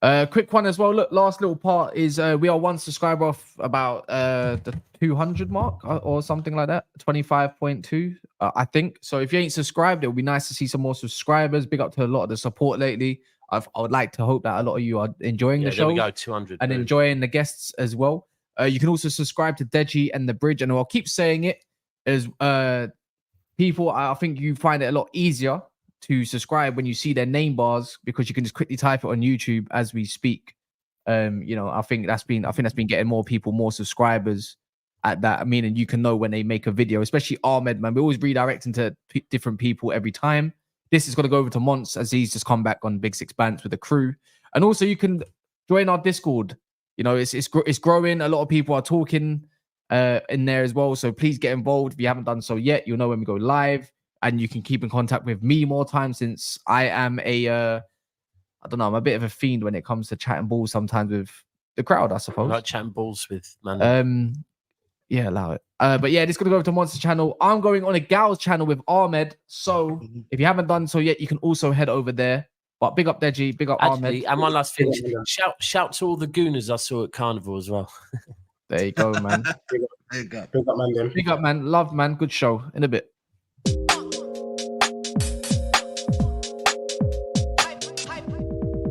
Quick one as well. Look, last little part is we are 1 subscriber off about the 200 mark or something like that. 25.2, I think. So if you ain't subscribed, it would be nice to see some more subscribers. Big up to a lot of the support lately. I would like to hope that a lot of you are enjoying the show. There we go, 200. And enjoying the guests as well. You can also subscribe to Deji and The Bridge. And I'll keep saying it as people, I think you find it a lot easier to subscribe when you see their name bars, because you can just quickly type it on YouTube as we speak. I think that's been getting more people, more subscribers at that. I mean, and you can know when they make a video, especially Ahmed, man. We always redirecting to different people every time. This is going to go over to Mons as he's just come back on Big Six Bands with the crew. And also you can join our Discord. You know, it's growing. A lot of people are talking in there as well. So please get involved. If you haven't done so yet, you'll know when we go live. And you can keep in contact with me more time, since I am I'm a bit of a fiend when it comes to chatting balls sometimes with the crowd, I suppose. I like chatting balls with man. Yeah, allow it. But yeah, this is going to go over to Monster channel. I'm going on a gal's channel with Ahmed. So if you haven't done so yet, you can also head over there. But big up Deji, big up Ahmed. And one last thing. Shout to all the gooners I saw at Carnival as well. There you go, man. Big up, man. Big up, man. Love, man. Good show. In a bit.